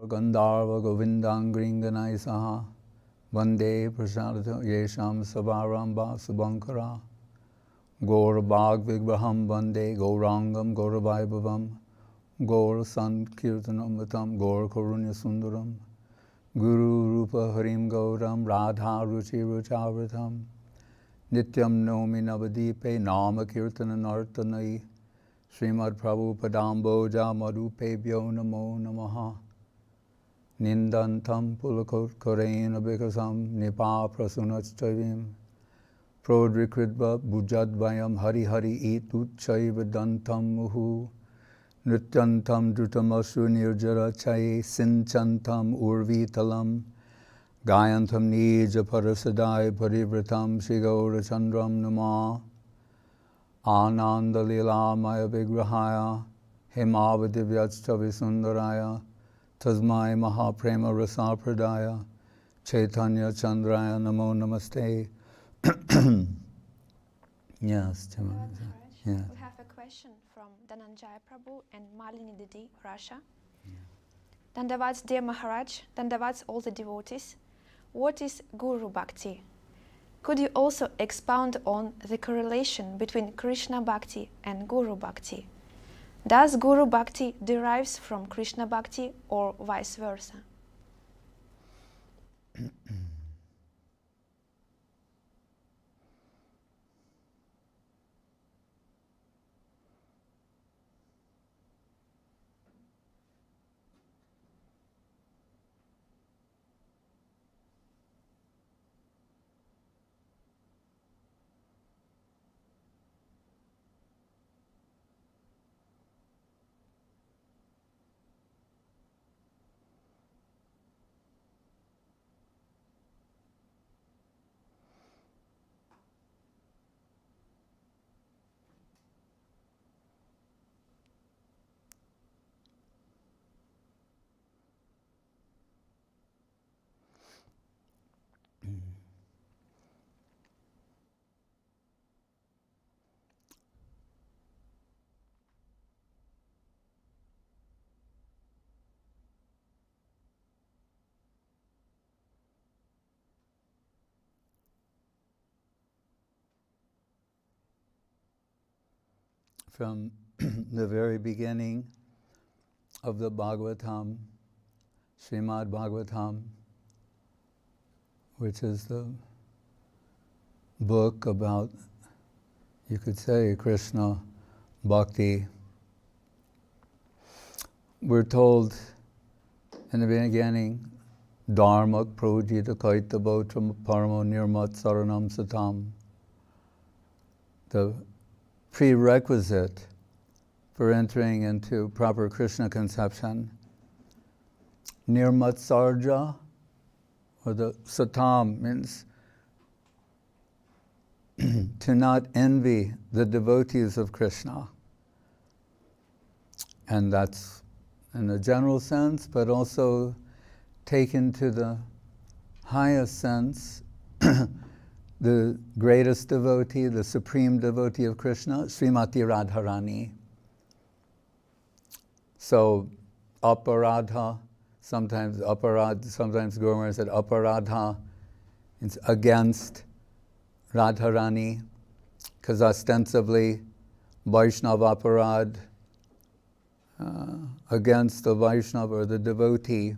Gandharva Govindangringanai Saha Vande Prasadata Yesham Savaramba Subhankara Gaur Bhag Vigraham Vande Gaurangam Gauravaibhavam Gaur Sankirtanamatam Gaur Karunya Sundaram Guru Rupa Harim Gauram Radha Ruchi Ruchavratam Nityam Nomi Navadipe Nama Kirtana Nartanai Srimad Prabhupadamboja Madhupebhyo Namo Namaha Nindantam Pulakot Korena Bikasam Nipa Prasunatstavim Prodrikridva Bujadvayam Hari Hari Ituchaiva Dantam Muhu Nrityantam Drutamasu Nirjara Chai Sinchantam Urvitalam Gayantam Nija Parasadai Parivratam Shigaura Chandram Nama Ananda Lila Maya Vigrahaya Himavadivyatstavi Sundaraya Tasmai Mahaprema Rasa Pradaya Chaitanya Chandraya Namo Namaste. Yes, Timothy. Yeah. We have a question from Dhananjaya Prabhu and Malini Didi, Russia. Yeah. Dandavats, dear Maharaj, Dandavats all the devotees. What is Guru-bhakti? Could you also expound on the correlation between Krishna-bhakti and Guru-bhakti? Does Guru-bhakti derives from Krishna-bhakti or vice versa? From the very beginning of the Bhagavatam, Srimad Bhagavatam, which is the book about, you could say, Krishna-bhakti, we're told in the beginning, Dharmak projita kaita bhautram paramo nirmat saranam satam. The prerequisite for entering into proper Krishna conception, nirmat sarja, or the satam, means to not envy the devotees of Krishna. And that's in a general sense, but also taken to the highest sense, the greatest devotee, the supreme devotee of Krishna, Srimati Radharani. So, aparadha, sometimes Guru Maharaj said aparadha, it's against Radharani, because ostensibly Vaishnava aparad, against the Vaishnava or the devotee,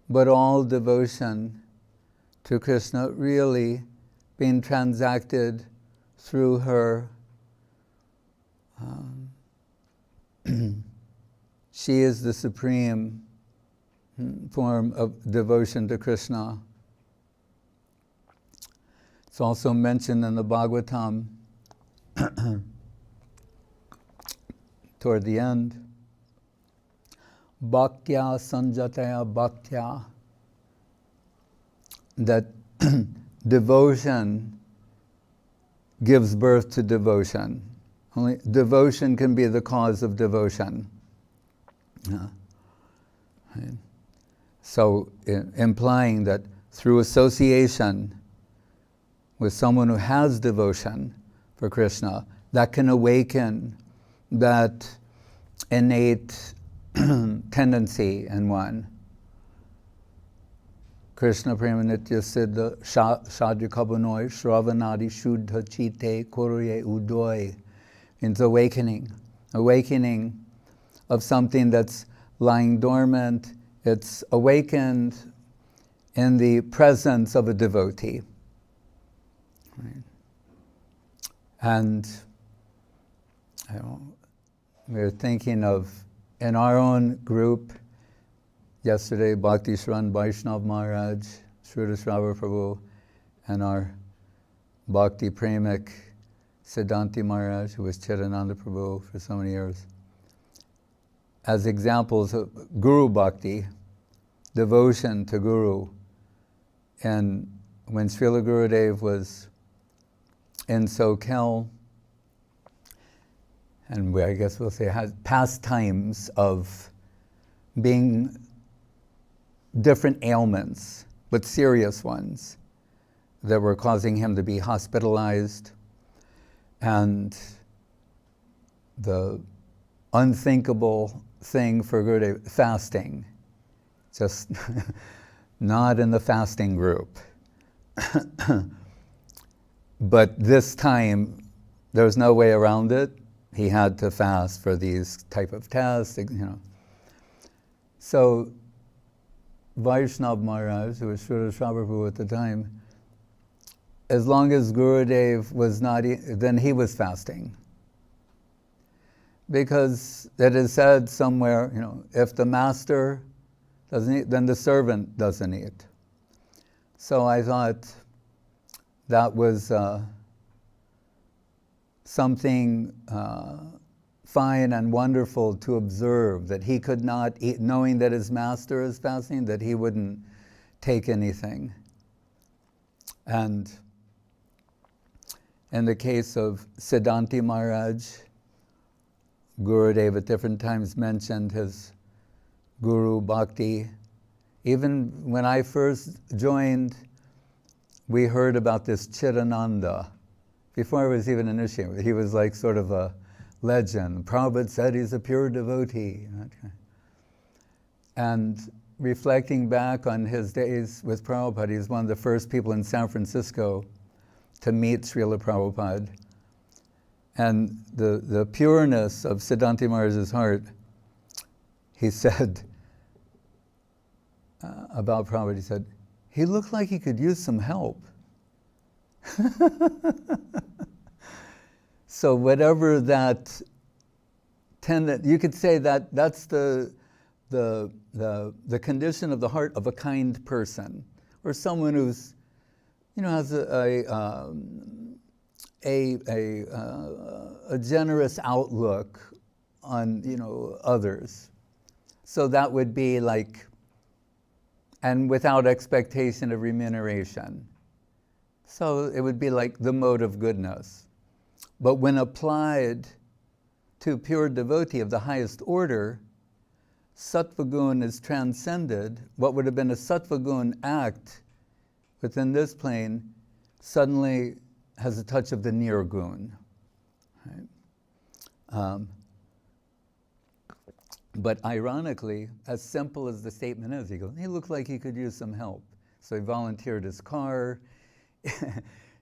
but all devotion to Krishna really being transacted through her. She is the supreme form of devotion to Krishna. It's also mentioned in the Bhagavatam toward the end. Bhaktya sanjataya bhaktya, that devotion gives birth to devotion. Only devotion can be the cause of devotion. Yeah. Right. So, implying that through association with someone who has devotion for Krishna, that can awaken that innate tendency in one Krishna Prema Nitya Siddha Shadri Kabunoi Shravanadi Shuddha Chite Korye Udoy means awakening. Awakening of something that's lying dormant. It's awakened in the presence of a devotee. Right. And we're thinking of, in our own group, yesterday, Bhakti Shran Vaishnav Maharaj, Sridhar Prabhu, and our Bhakti Premik Siddhanti Maharaj, who was Chidananda Prabhu for so many years, as examples of Guru-bhakti, devotion to Guru. And when Srila Gurudev was in Sokel, and I guess we'll say had pastimes of being different ailments, but serious ones, that were causing him to be hospitalized, and the unthinkable thing for Gurudev, fasting, just not in the fasting group. But this time, there was no way around it. He had to fast for these type of tests, So Vaishnav Maharaj, who was Sridhar Prabhu at the time, as long as Gurudev was not, then he was fasting. Because it is said somewhere, if the master doesn't eat, then the servant doesn't eat. So I thought that was something fine and wonderful to observe, that he could not eat, knowing that his master is fasting, that he wouldn't take anything. And in the case of Siddhanti Maharaj, Gurudev at different times mentioned his Guru-bhakti. Even when I first joined, we heard about this Chidananda. Before I was even initiated, he was like sort of a legend. Prabhupada said he's a pure devotee. And reflecting back on his days with Prabhupada, he's one of the first people in San Francisco to meet Srila Prabhupada. And the pureness of Siddhanti Maharaj's heart, he said about Prabhupada, he said, he looked like he could use some help. So whatever that you could say that that's the condition of the heart of a kind person, or someone who's, has a generous outlook on, others. So that would be like, and without expectation of remuneration. So it would be like the mode of goodness. But when applied to pure devotee of the highest order, sattva gun is transcended. What would have been a sattva gun act within this plane suddenly has a touch of the nirgun. Right? But ironically, as simple as the statement is, he looked like he could use some help. So he volunteered his car.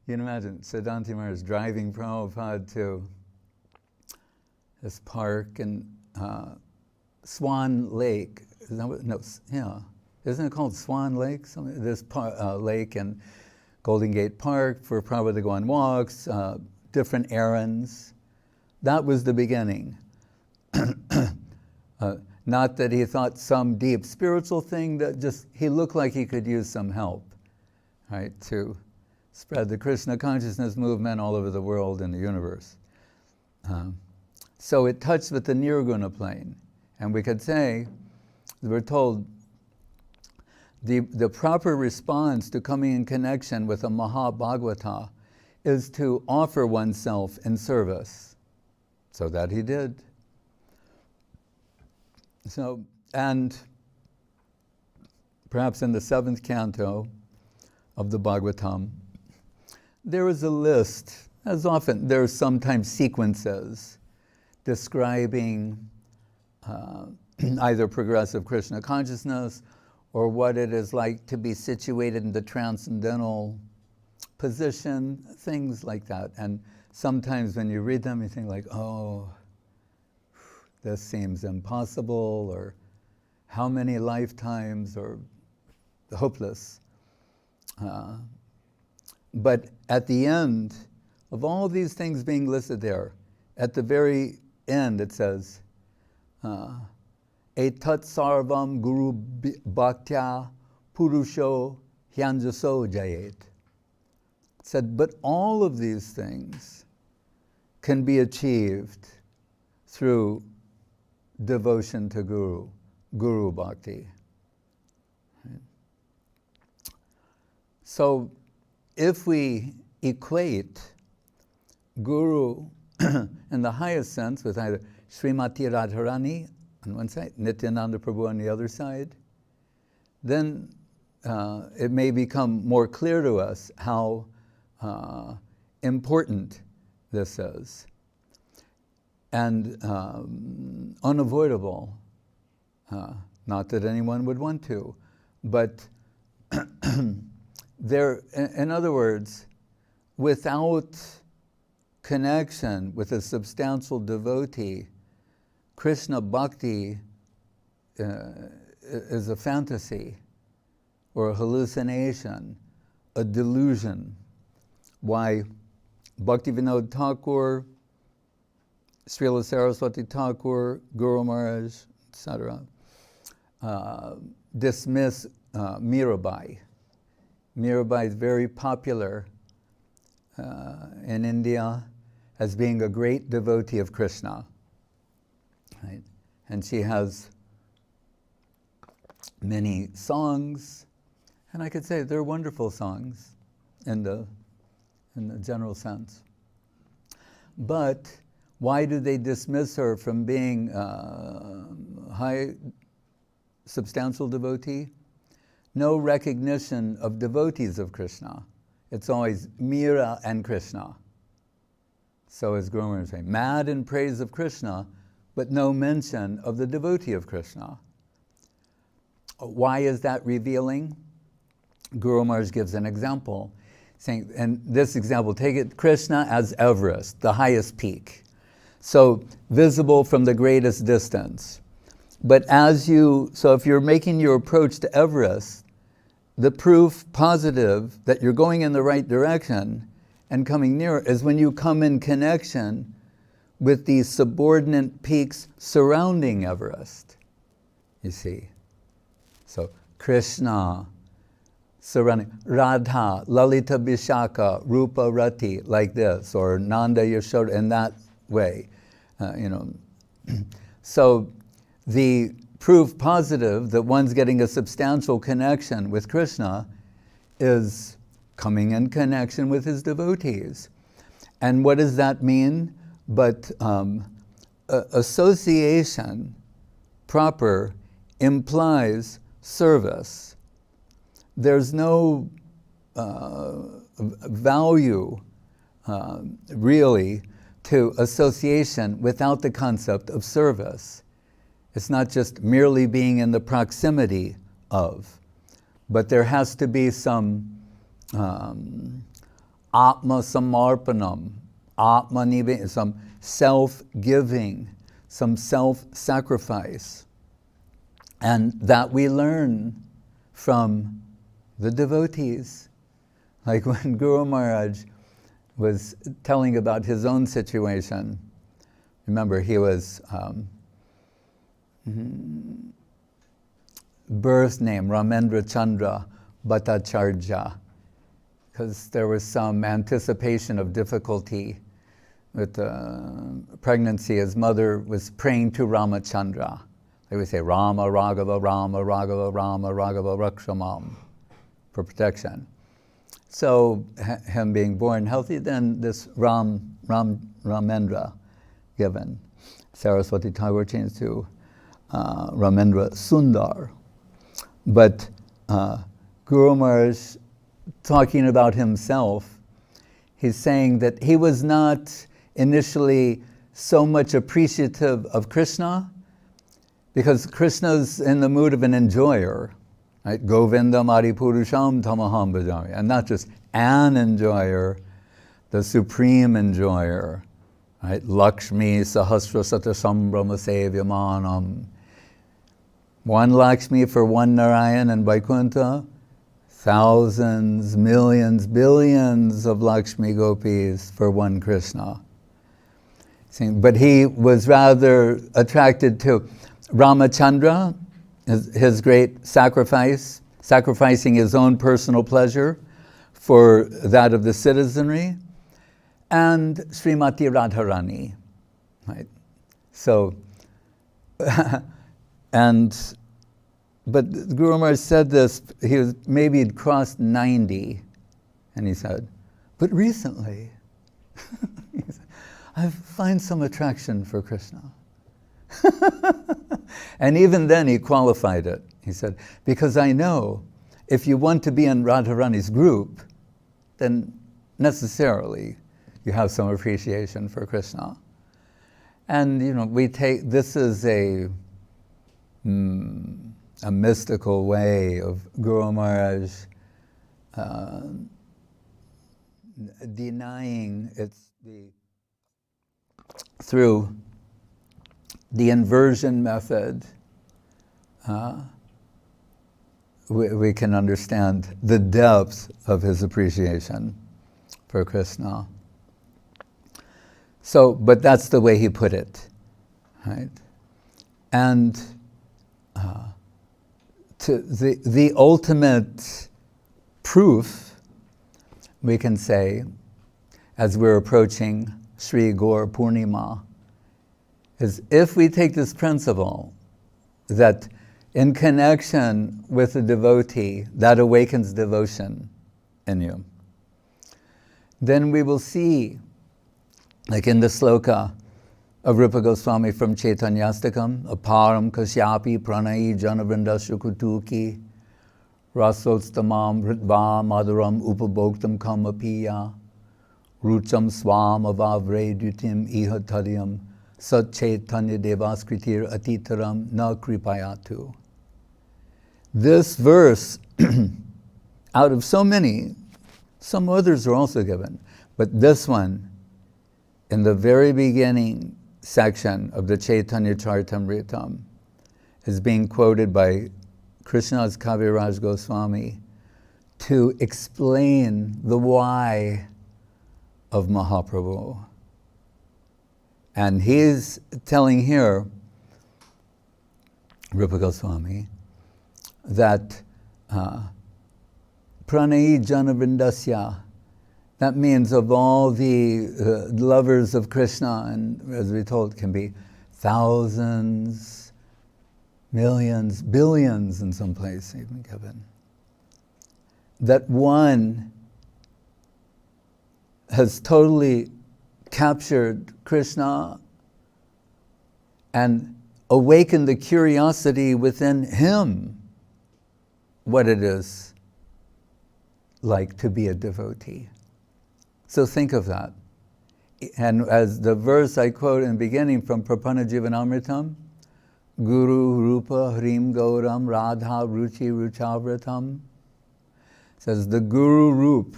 You can imagine Siddhanti Maharaj driving Prabhupada to this park in Swan Lake. Isn't it called Swan Lake? This lake in Golden Gate Park for Prabhupada to go on walks, different errands. That was the beginning. Not that he thought some deep spiritual thing, that just he looked like he could use some help, right, to spread the Krishna consciousness movement all over the world and the universe. So it touched with the nirguna plane. And we could say, we're told, the proper response to coming in connection with a Mahabhagavata is to offer oneself in service. So that he did. So, and perhaps in the 7th canto of the Bhagavatam, there is a list, as often, there are sometimes sequences describing either progressive Krishna consciousness or what it is like to be situated in the transcendental position, things like that. And sometimes when you read them, you think like, oh, this seems impossible, or how many lifetimes, or hopeless. But at the end of all these things being listed there, at the very end it says, Etat sarvam guru bhaktya purusho hyanjaso jayet. It said, but all of these things can be achieved through devotion to Guru, Guru-bhakti. So if we equate Guru in the highest sense with either Srimati Radharani on one side, Nityananda Prabhu on the other side, then it may become more clear to us how important this is, and unavoidable. Not that anyone would want to, but there, in other words, without connection with a substantial devotee, Krishna-bhakti is a fantasy, or a hallucination, a delusion. Why Bhaktivinoda Thakur, Srila Saraswati Thakur, Guru Maharaj, etc., dismiss Mirabai. Mirabai is very popular in India as being a great devotee of Krishna. Right? And she has many songs, and I could say they're wonderful songs in the general sense. But why do they dismiss her from being high, substantial devotee? No recognition of devotees of Krishna. It's always Mira and Krishna. So as Guru Maharaj was saying, mad in praise of Krishna, but no mention of the devotee of Krishna. Why is that revealing? Guru Maharaj gives an example, saying, and this example, take it, Krishna as Everest, the highest peak. So visible from the greatest distance. But so if you're making your approach to Everest, the proof positive that you're going in the right direction and coming nearer is when you come in connection with these subordinate peaks surrounding Everest, you see. So Krishna surrounding, Radha, Lalita Vishaka, Rupa Rati, like this, or Nanda Yashoda, in that way, So the proof positive that one's getting a substantial connection with Krishna is coming in connection with his devotees. And what does that mean? But association proper implies service. There's no value really to association without the concept of service. It's not just merely being in the proximity of, but there has to be some Atma Samarpanam, Atma Nivedana, some self-giving, some self-sacrifice. And that we learn from the devotees. Like when Guru Maharaj was telling about his own situation, remember he was birth name Ramendra Chandra Bhattacharya, because there was some anticipation of difficulty with pregnancy. His mother was praying to Ramachandra. They would say Rama Raghava, Rama Raghava, Rama Raghava Rakshamam, for protection. So him being born healthy, then this Ramendra given. Saraswati Thakur changed to Ramendra Sundar. But Guru Maharaj, talking about himself, he's saying that he was not initially so much appreciative of Krishna, because Krishna's in the mood of an enjoyer, right? Govindam Adipurusham Tamaham Bhajami. And not just an enjoyer, the supreme enjoyer, right? Lakshmi Sahasra Satasambhrama Sevyamanam. One Lakshmi for one Narayan and Vaikuntha, thousands, millions, billions of Lakshmi gopis for one Krishna. But he was rather attracted to Ramachandra, his great sacrifice, sacrificing his own personal pleasure for that of the citizenry, and Srimati Radharani, right? So, but Guru Maharaj said this, maybe he'd crossed 90, and he said, but recently, I find some attraction for Krishna. And even then he qualified it. He said, because I know if you want to be in Radharani's group, then necessarily you have some appreciation for Krishna. And we take, this is a mystical way of Guru Maharaj denying through the inversion method, we can understand the depth of his appreciation for Krishna. So, but that's the way he put it, right? And to the ultimate proof, we can say, as we're approaching Sri Gaur Purnima, is if we take this principle that in connection with a devotee, that awakens devotion in you, then we will see, like in the sloka of Rupa Goswami from Chaitanyastakam, aparam kasyapi pranayi janavrindasya kutuki rasotstamam ritva madhuram upabhoktam kamapiya rucham swam avavre dutim iha tadyam sat chaitanya devaskritir atitaram na kripayatu. This verse, out of so many, some others are also given, but this one, in the very beginning section of the Chaitanya Charitamritam, is being quoted by Krishnadas Kaviraj Goswami to explain the why of Mahaprabhu. And he's telling here, Rupa Goswami, that pranayi janavrindasya, that means of all the lovers of Krishna, and as we told, can be thousands, millions, billions in some place even given, that one has totally captured Krishna and awakened the curiosity within him what it is like to be a devotee. So think of that. And as the verse I quote in the beginning from Prapanna Jivanamritam, Guru Rupa Hrim Gauram Radha Ruchi Ruchavratam, says the Guru Rup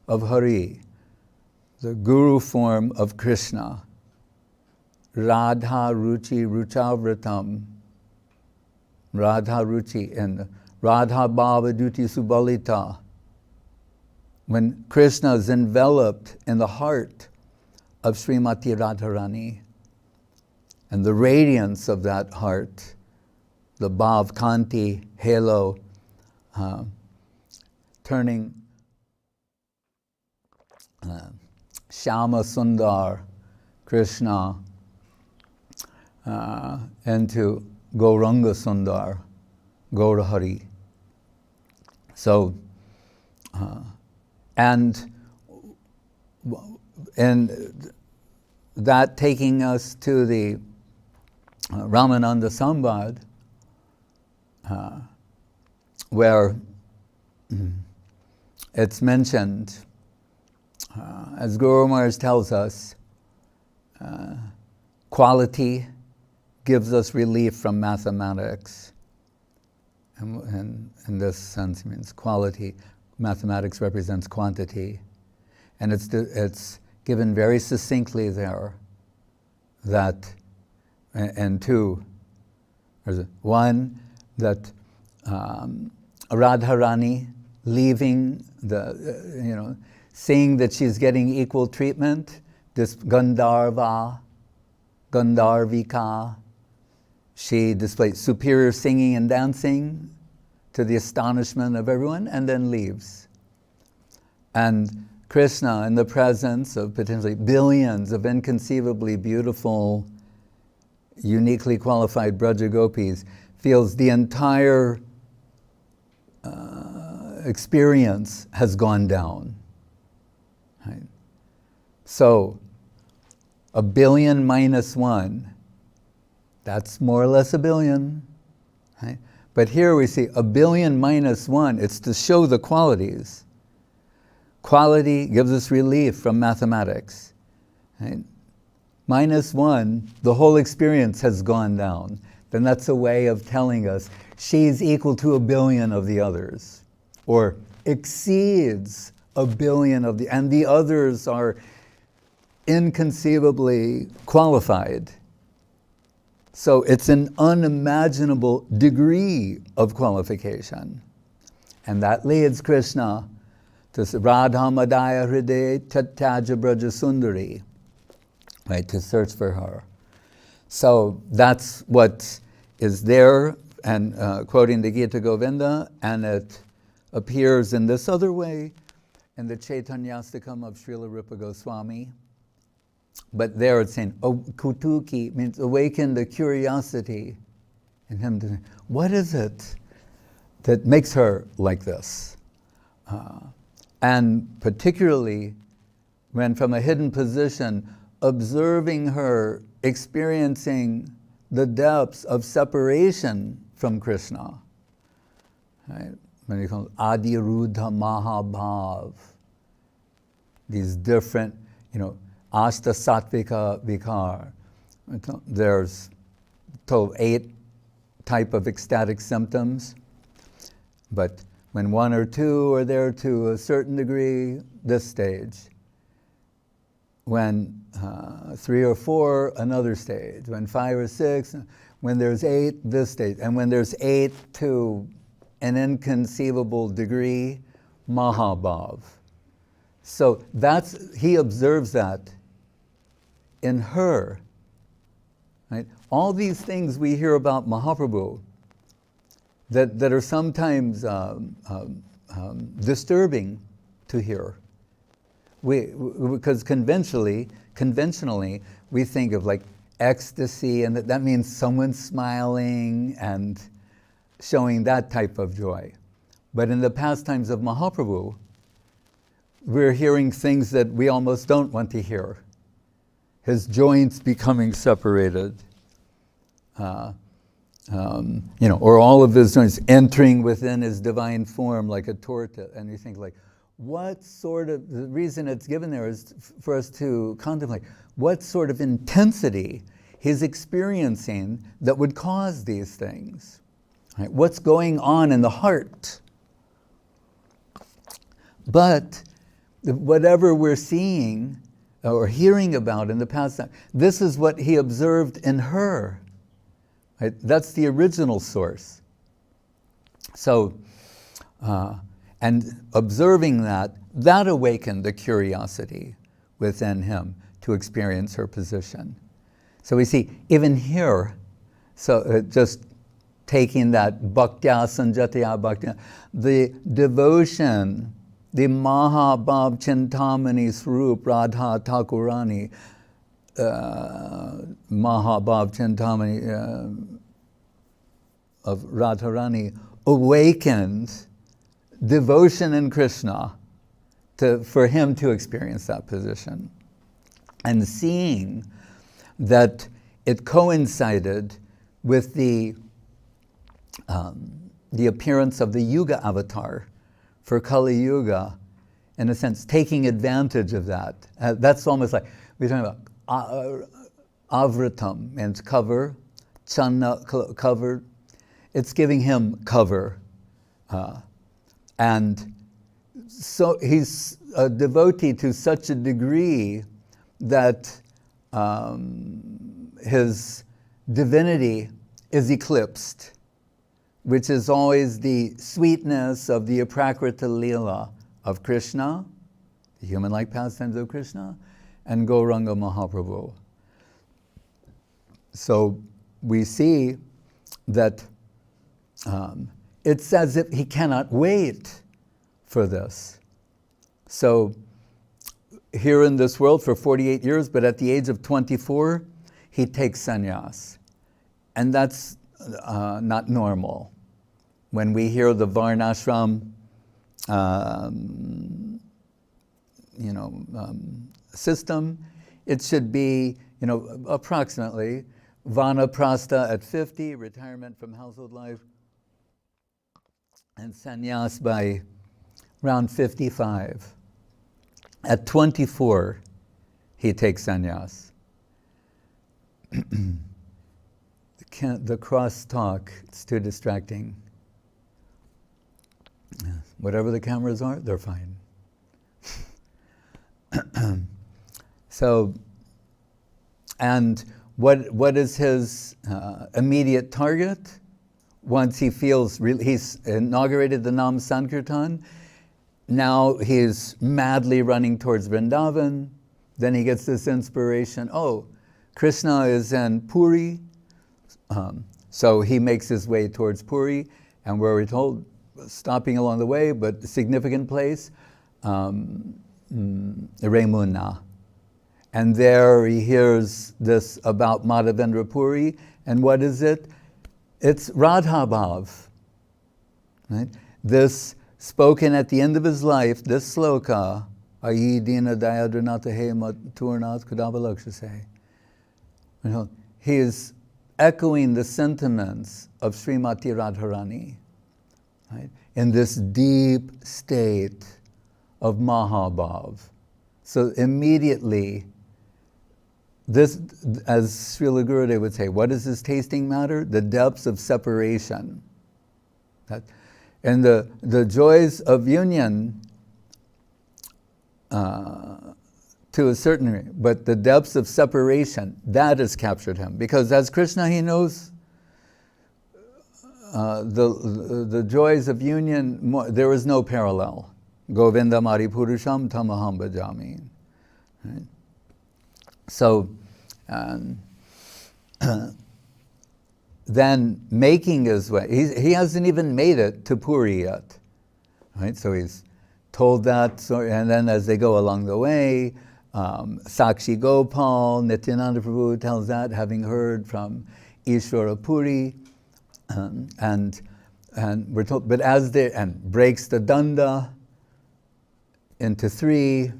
of Hari, the Guru form of Krishna, Radha Ruchi Ruchavratam, Radha Ruchi, and Radha Bhava Duti Subalita. When Krishna is enveloped in the heart of Srimati Radharani, and the radiance of that heart, the Bhav Kanti halo, turning Shyama Sundar Krishna into Gauranga Sundar, Gaurahari. So, and that taking us to the Ramananda Sambad, where it's mentioned, as Guru Maharaj tells us, quality gives us relief from mathematics, And in this sense, it means quality. Mathematics represents quantity. And it's given very succinctly there that, and two, one, that Radharani leaving seeing that she's getting equal treatment, this Gandharvika, she displays superior singing and dancing to the astonishment of everyone, and then leaves. And Krishna, in the presence of potentially billions of inconceivably beautiful, uniquely qualified Braja Gopis, feels the entire experience has gone down. Right? So, 1 billion minus 1, that's more or less 1 billion. Right? But here we see 1 billion minus 1, it's to show the qualities. Quality gives us relief from mathematics. Right? Minus 1, the whole experience has gone down. Then that's a way of telling us she's equal to 1 billion of the others, or exceeds 1 billion of and the others are inconceivably qualified. So it's an unimaginable degree of qualification. And that leads Krishna to Radha Madaya Hriday Tatyaja Braja Sundari, right, to search for her. So that's what is there, and quoting the Gita Govinda, and it appears in this other way in the Chaitanyastakam of Srila Rupa Goswami. But there it's saying, kutuki means awaken the curiosity in him. What is it that makes her like this? And particularly when from a hidden position, observing her experiencing the depths of separation from Krishna. Right? When you call it Adirudha Mahabhav, these different, Ashta Sattvika Vikar. There's 8 type of ecstatic symptoms, but when 1 or 2 are there to a certain degree, this stage. When 3 or 4, another stage. When 5 or 6, when there's 8, this stage. And when there's 8 to an inconceivable degree, Mahabhav. So he observes that in her. Right? All these things we hear about Mahaprabhu that are sometimes disturbing to hear. Because conventionally, we think of like ecstasy, and that means someone smiling and showing that type of joy. But in the pastimes of Mahaprabhu, we're hearing things that we almost don't want to hear. His joints becoming separated, or all of his joints entering within his divine form like a tortoise. And you think like, the reason it's given there is for us to contemplate what sort of intensity he's experiencing that would cause these things. Right? What's going on in the heart? But whatever we're seeing or hearing about in the past time, this is what he observed in her. Right? That's the original source. So, and observing that awakened the curiosity within him to experience her position. So we see, even here, just taking that bhaktya sanjatya bhaktya, the devotion, the Mahabhav Chintamani Swarup Radha Thakurani, Mahabhav Chintamani of Radharani, awakened devotion in Krishna for him to experience that position. And seeing that it coincided with the appearance of the Yuga avatar for Kali Yuga, in a sense, taking advantage of that. That's almost like, we're talking about avritam, means cover, channa, covered. it's giving him cover. And so he's a devotee to such a degree that his divinity is eclipsed, which is always the sweetness of the Aprakrita Leela of Krishna, the human-like pastimes of Krishna, and Gauranga Mahaprabhu. So we see that it's as if he cannot wait for this. So here in this world for 48 years, but at the age of 24, he takes sannyas. And that's not normal. When we hear the Varnashram system, it should be, approximately Vanaprastha at 50, retirement from household life, and sannyas by around 55. At 24, he takes sannyas. The cross-talk, it's too distracting. Whatever the cameras are, they're fine. So, and what is his immediate target? Once he feels, he's inaugurated the Nam Sankirtan, now he's madly running towards Vrindavan. Then he gets this inspiration, Krishna is in Puri. So he makes his way towards Puri, and where we're told, stopping along the way, but a significant place, Remuna. And there he hears this about Madhavendra Puri, and what is it? It's Radha Bhav, right? This spoken at the end of his life, this sloka, Ayi Dina Dayadranata He Maturnat Kudabalakshase. He is echoing the sentiments of Srimati Radharani, right? In this deep state of Mahabhav. So immediately, this, as Srila Gurudev would say, what is this tasting matter? The depths of separation. And the joys of union, to a certain degree, but the depths of separation, that has captured him. Because as Krishna, he knows the joys of union, there is no parallel. Govinda Mari Purusham Tamaham Bhajami. Right? So, then making his way, he hasn't even made it to Puri yet. Right? So he's told that, and then as they go along the way, Sakshi Gopal, Nityananda Prabhu tells that, having heard from Ishvara Puri, and we're told, but as they, and breaks the danda into three,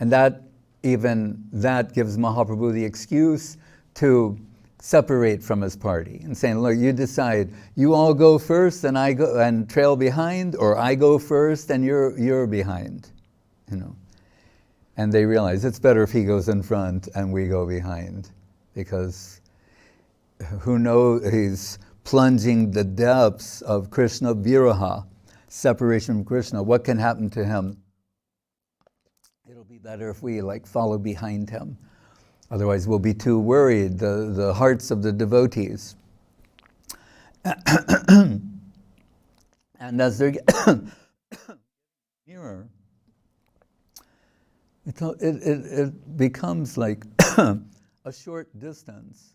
and that gives Mahaprabhu the excuse to separate from his party and saying, look, you decide, you all go first and I go and trail behind, or I go first and you're behind, And they realize it's better if he goes in front and we go behind, because who knows, he's plunging the depths of Krishna viraha, separation from Krishna. What can happen to him? It'll be better if we follow behind him. Otherwise we'll be too worried, the hearts of the devotees. And as they're nearer, it becomes like a short distance,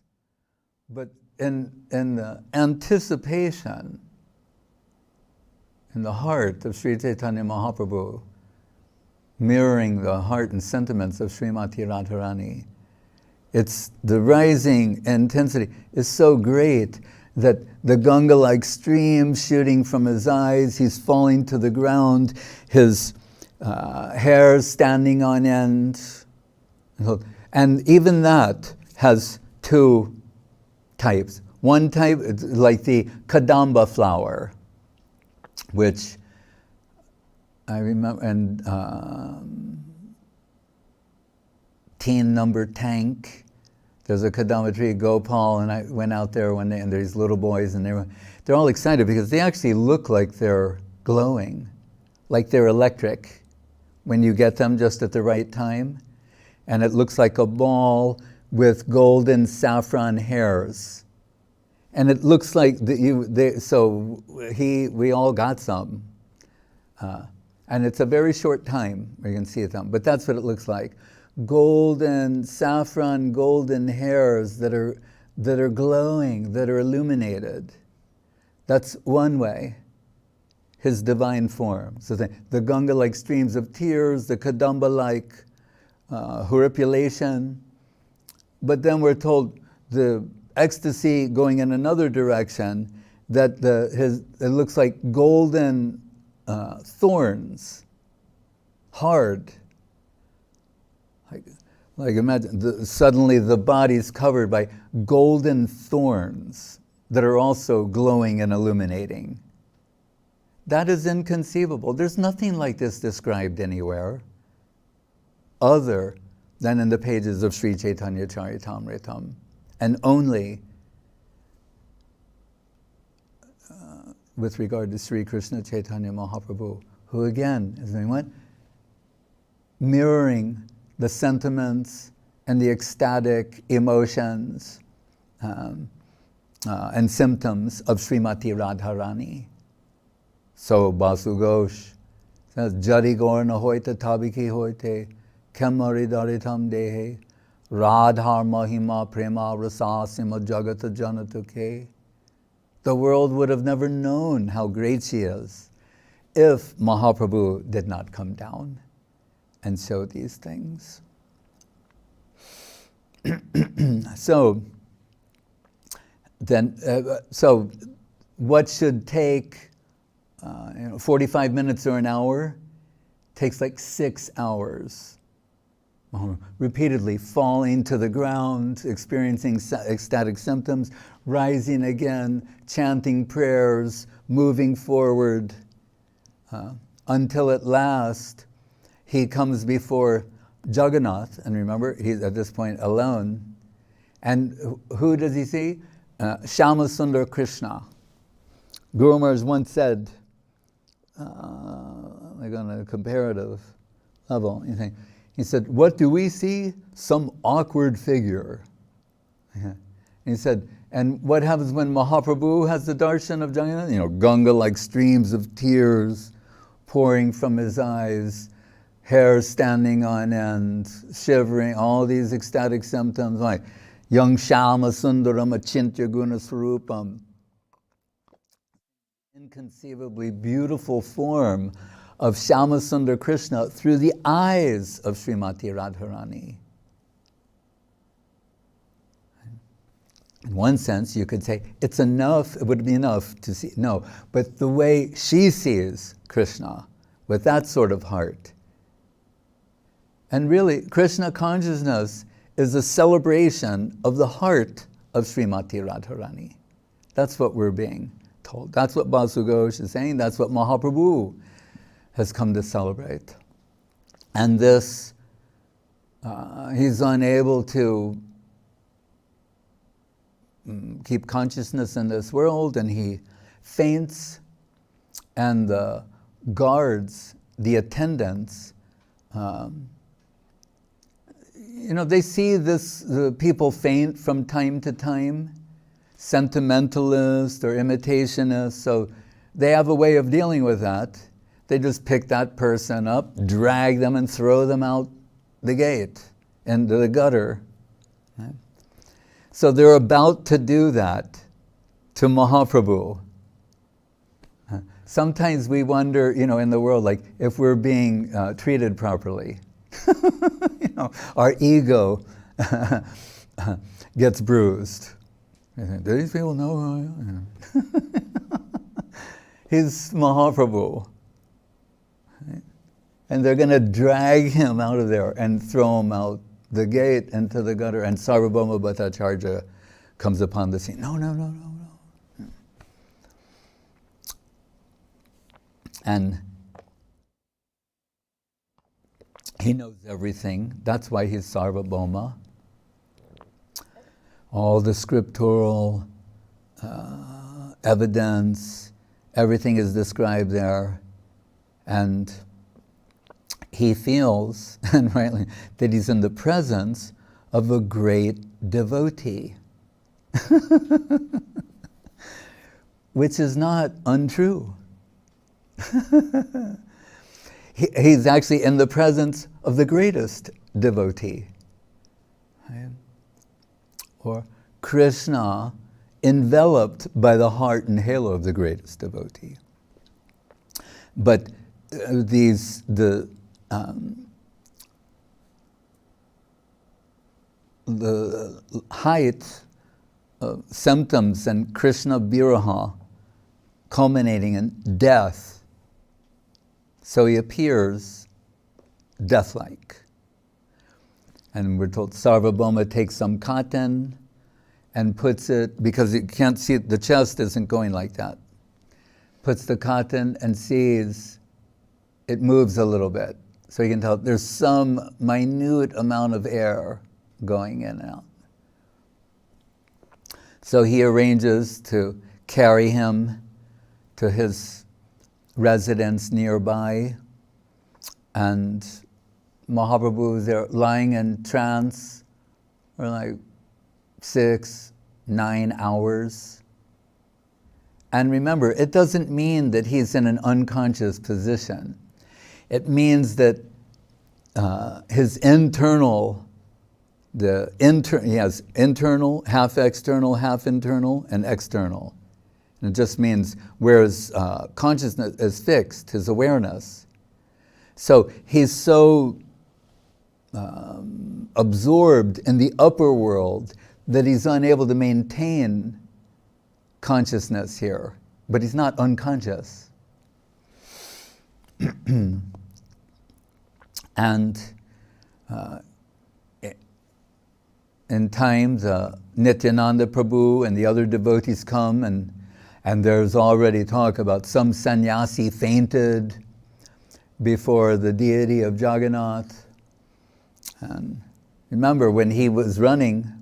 but in the anticipation, in the heart of Sri Chaitanya Mahaprabhu, mirroring the heart and sentiments of Srimati Radharani, it's the rising intensity is so great that the Ganga-like stream shooting from his eyes, he's falling to the ground, his hair standing on end. And even that has two types. One type, like the Kadamba flower, which I remember, and teen number tank, There's a Kadamba tree, Gopal, and I went out there one day, and there's little boys, and they're all excited because they actually look like they're glowing, like they're electric when you get them just at the right time. And it looks like a ball with golden saffron hairs. And it looks like we all got some. And it's a very short time where you can see them, but that's what it looks like. Golden, saffron, golden hairs that are glowing, that are illuminated. That's one way, his divine form. So the Ganga-like streams of tears, the Kadamba-like horripilation. But then we're told the ecstasy going in another direction, that it looks like golden thorns, hard. Like imagine, suddenly the body's covered by golden thorns that are also glowing and illuminating. That is inconceivable. There's nothing like this described anywhere other than in the pages of Sri Chaitanya Charitamritam, and only with regard to Sri Krishna Chaitanya Mahaprabhu, who again is doing what? Mirroring the sentiments and the ecstatic emotions and symptoms of Srimati Radharani. So Basu Ghosh says, Jari Gorna Hoita Tabiki Hoite, Kemari Daritam Dehe, Radhar Mahima Prema Rasasima Jagata Janatuke. The world would have never known how great she is if Mahaprabhu did not come down and show these things. So what should take 45 minutes or an hour takes like 6 hours. Repeatedly falling to the ground, experiencing ecstatic symptoms, rising again, chanting prayers, moving forward, until at last he comes before Jagannath, and remember, he's at this point alone. And who does he see? Shama Sundar Krishna. Guru Maharaj once said, like on a comparative level, he said, what do we see? Some awkward figure. He said, and what happens when Mahaprabhu has the darshan of Jagannath? Ganga-like streams of tears pouring from his eyes, hair standing on end, shivering, all these ecstatic symptoms, like Yang Shama Sundaram Achintya Guna Swarupam. Inconceivably beautiful form of Shama Sundar Krishna through the eyes of Srimati Radharani. In one sense, you could say, it's enough, it would be enough to see, no, but the way she sees Krishna, with that sort of heart. And really, Krishna consciousness is a celebration of the heart of Srimati Radharani. That's what we're being told. That's what Basu Ghosh is saying, that's what Mahaprabhu has come to celebrate. And this, he's unable to keep consciousness in this world, and he faints, and the guards, the attendants, they see the people faint from time to time, sentimentalists or imitationists, so they have a way of dealing with that. They just pick that person up, drag them, and throw them out the gate into the gutter. Right? So they're about to do that to Mahaprabhu. Sometimes we wonder, in the world, like if we're being treated properly. Our ego gets bruised. Do these people know who I am? He's Mahaprabhu. Right? And they're going to drag him out of there and throw him out the gate into the gutter. And Sarvabhauma Bhattacharya comes upon the scene. No. And he knows everything. That's why he's Sarvabhauma. all the scriptural evidence, everything is described there, and he feels, and rightly, that he's in the presence of a great devotee, which is not untrue. He's actually in the presence of the greatest devotee. Right? Or Krishna enveloped by the heart and halo of the greatest devotee. But the height of symptoms and Krishna viraha culminating in death, so he appears death-like. And we're told Sarvabhauma takes some cotton and puts it, because you can't see it, the chest isn't going like that, puts the cotton and sees it moves a little bit. So you can tell there's some minute amount of air going in and out. So he arranges to carry him to his residence nearby, and Mahaprabhu is there lying in trance for like 6-9 hours. And remember, it doesn't mean that he's in an unconscious position. It means that his internal, he has internal, half external, half internal, and external. And it just means whereas consciousness is fixed, his awareness. So he's so absorbed in the upper world that he's unable to maintain consciousness here, but he's not unconscious. And in time, the Nityananda Prabhu and the other devotees come, and there's already talk about some sannyasi fainted before the deity of Jagannath. And remember, when he was running,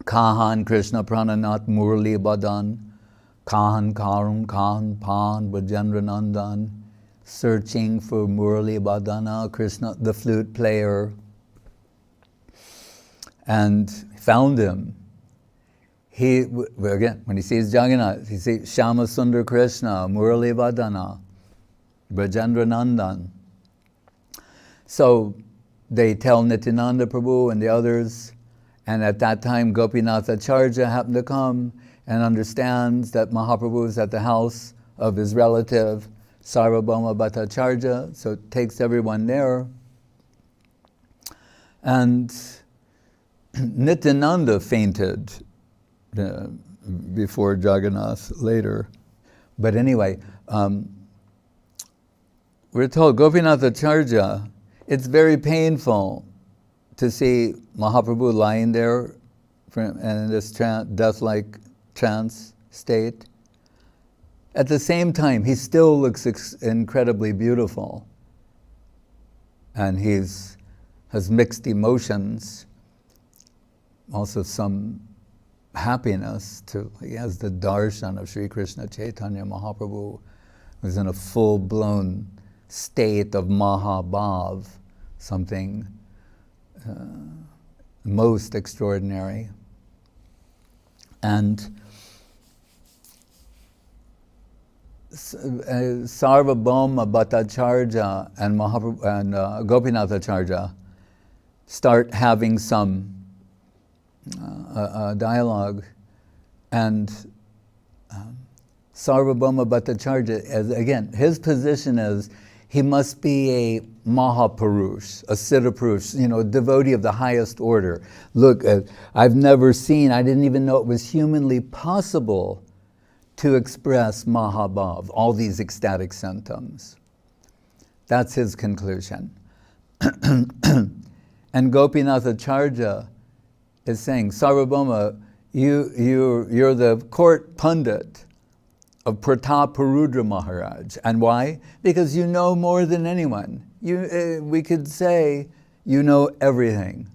Kahan Krishna Prananath Murli Badan, Kahan Karun, Kahan Pan Brajendra Nandan, searching for Murli Badana, Krishna, the flute player, and found him. He, again, when he sees Jagannath, he sees Shama Sundar Krishna, Murli Badana, Brajendra Nandan. So they tell Nityananda Prabhu and the others, and at that time Gopinath Acharya happened to come and understands that Mahaprabhu is at the house of his relative Sarvabhauma Bhattacharya, so takes everyone there. And Nityananda fainted before Jagannath later. But anyway, we're told Gopinath Acharya, it's very painful to see Mahaprabhu lying there in this death-like trance state. At the same time, he still looks incredibly beautiful. And has mixed emotions, also some happiness. He has the darshan of Sri Krishna Chaitanya Mahaprabhu, who's in a full-blown state of Mahabhav, something most extraordinary. And Sarvabhauma Bhattacharya and Gopinath Acharya start having some dialogue, and Sarvabhauma Bhattacharya, again, his position is he must be a Mahapurush, a Siddha-Purush, devotee of the highest order. Look, I've never seen, I didn't even know it was humanly possible to express Mahabhav, all these ecstatic symptoms. That's his conclusion. And Gopinath Acharya is saying, Sarvabhauma, you're the court pundit of Prataparudra Maharaj. And why? Because you know more than anyone. We could say you know everything.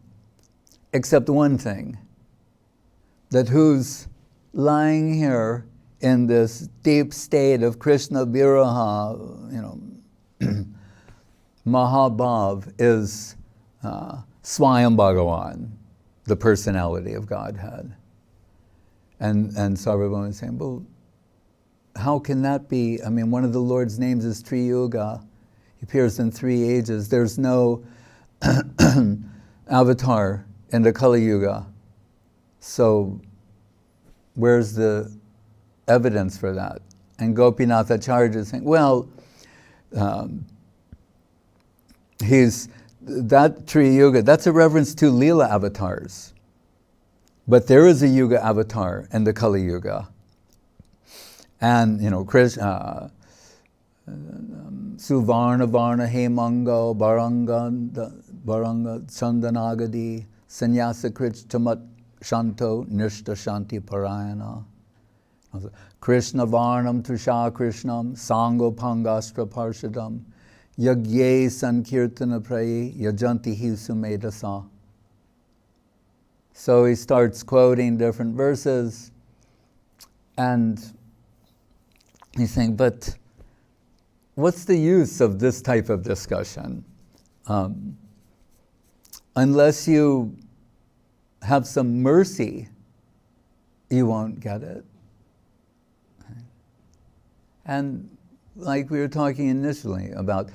except one thing, that who's lying here in this deep state of Krishna Viraha, Mahabhav, is Swayam Bhagavan, the personality of Godhead. And Sarvabhauma is saying, well, how can that be? I mean, one of the Lord's names is Triyuga. He appears in 3 ages. There's no avatar in the Kali Yuga. So where's the evidence for that? And Gopinath Acharya is saying, well, that Triyuga, that's a reference to Leela avatars. But there is a Yuga avatar in the Kali Yuga. And, Krishna, Suvarna Varna Hemango Baranga Chandanagadi Sannyasa Krich Tamat Shanto Nishta Shanti Parayana. Krishna Varnam Tusha Krishnam Sango Pangastra Parshadam Yagye Sankirtana Prayi Yajanti Hisumedasa. So he starts quoting different verses, and he's saying, but what's the use of this type of discussion? Unless you have some mercy, you won't get it. And like we were talking initially about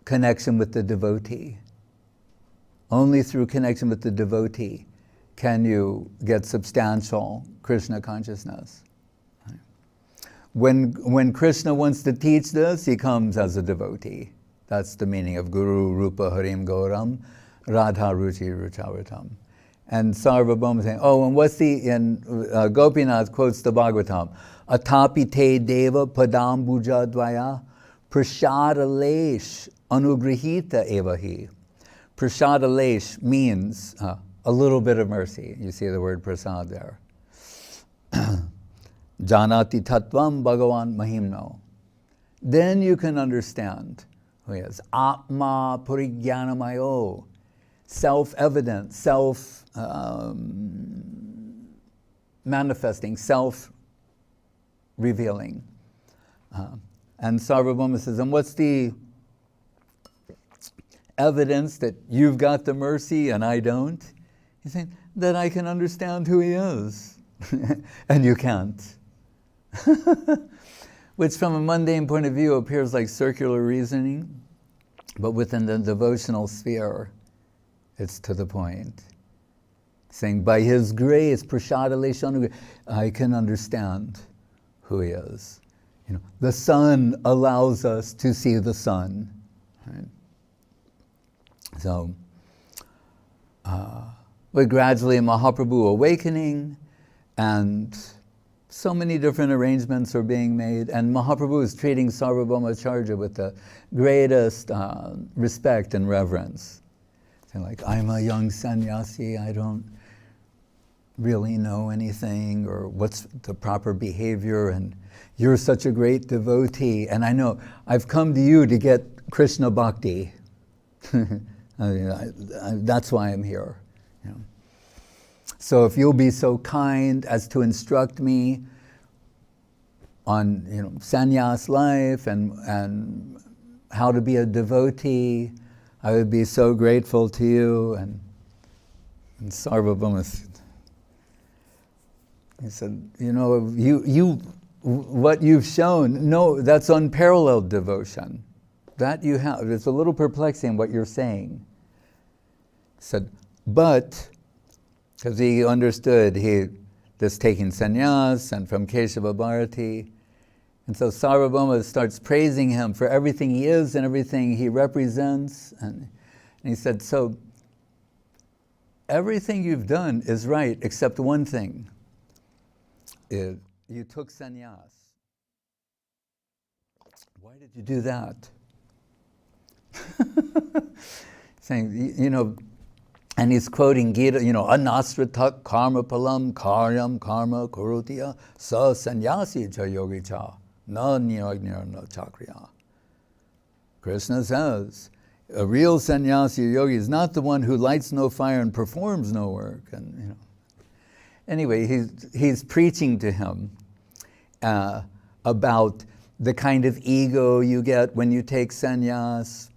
connection with the devotee. Only through connection with the devotee can you get substantial Krishna consciousness. When Krishna wants to teach this, he comes as a devotee. That's the meaning of Guru Rupa Harim Gauram Radha Ruchi Ruchavritam. And Sarvabhauma is saying, and what's Gopinath quotes the Bhagavatam, Atapi te deva padam buja dvaya prashada lesh anugrahita evahi. Prashada lesh means a little bit of mercy. You see the word prasad there. Janati tattvam bhagavan mahimno. Then you can understand who he is. Atma purigyanamayo. Self-evident, self-manifesting, self-revealing. And Sarvabhauma says, and what's the evidence that you've got the mercy and I don't? He's saying, that I can understand who he is. And you can't. Which from a mundane point of view appears like circular reasoning, but within the devotional sphere, it's to the point. Saying, by his grace, prashada leshanugraha, I can understand who he is. The sun allows us to see the sun. Right? So, but gradually Mahaprabhu awakening, and so many different arrangements are being made, and Mahaprabhu is treating Sarvabhauma Acharya with the greatest respect and reverence. Saying like, I'm a young sannyasi, I don't really know anything, or what's the proper behavior, and you're such a great devotee, and I know I've come to you to get Krishna-bhakti. That's why I'm here. So if you'll be so kind as to instruct me on sannyas life and how to be a devotee, I would be so grateful to you. And Sarvabhauma, he said, you what you've shown, no, that's unparalleled devotion. That you have. It's a little perplexing what you're saying. He said, but, because he understood this taking sannyas and from Keshava Bharati. And so Sarvabhauma starts praising him for everything he is and everything he represents. And he said, so everything you've done is right except one thing. You took sannyas. Why did you do that? Saying, and he's quoting Gita, anasratak karma palam karyam karma kurutiya sa sannyasi cha yogi cha na niragna chakriya. Krishna says, a real sannyasi or yogi is not the one who lights no fire and performs no work. And anyway, he's preaching to him about the kind of ego you get when you take sannyas.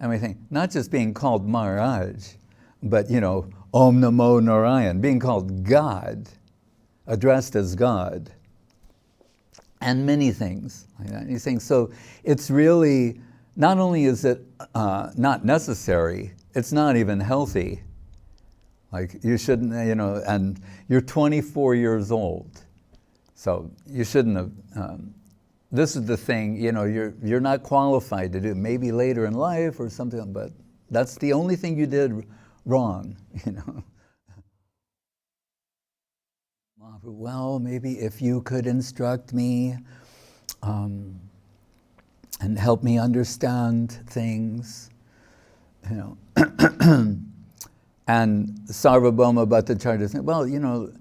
Everything, not just being called Maharaj, but Om Namo Narayan, being called God, addressed as God, and many things like that. He's saying, so it's really, not only is it not necessary, it's not even healthy. Like you shouldn't, and you're 24 years old, so you shouldn't have, this is the thing, you're not qualified to do, maybe later in life or something, but that's the only thing you did wrong, Well, maybe if you could instruct me and help me understand things, And Sarvabhauma Bhattacharya said, well,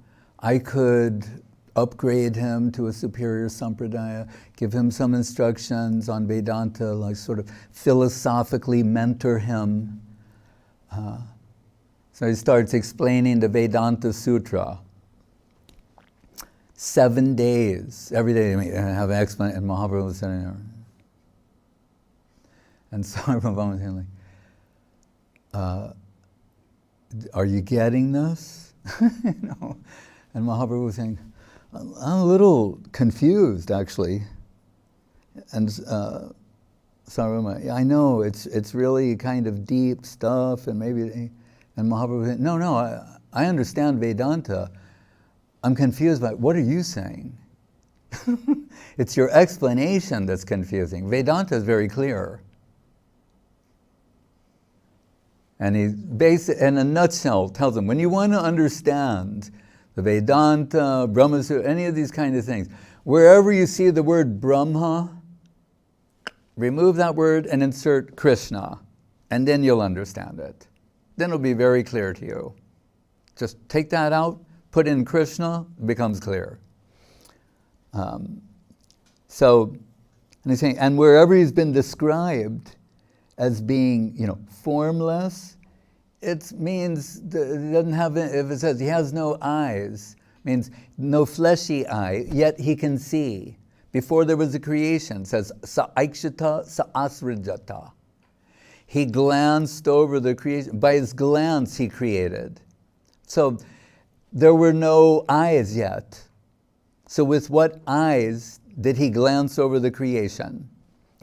I could upgrade him to a superior sampradaya, give him some instructions on Vedanta, like sort of philosophically mentor him. So he starts explaining the Vedanta Sutra. 7 days, every day, I have an explanation, and Mahaprabhu was sitting there. And Sarvabhauma was saying, are you getting this? And Mahaprabhu was saying, I'm a little confused, actually. And Sarvabhauma, I know, it's really kind of deep stuff, and maybe, and Mahaprabhu said, no, I understand Vedanta. I'm confused by, what are you saying? It's your explanation that's confusing. Vedanta is very clear. And he basically, in a nutshell, tells them, when you want to understand the Vedanta, Brahma Sutra, any of these kind of things, wherever you see the word Brahma, remove that word and insert Krishna, and then you'll understand it. Then it'll be very clear to you. Just take that out, put in Krishna, it becomes clear. And he's saying, and wherever he's been described as being, formless, it means it doesn't have, if it says he has no eyes, means no fleshy eye, yet he can see. Before there was a creation, it says, sa aikshata sa asrijata. He glanced over the creation, by his glance he created. So there were no eyes yet. So with what eyes did he glance over the creation?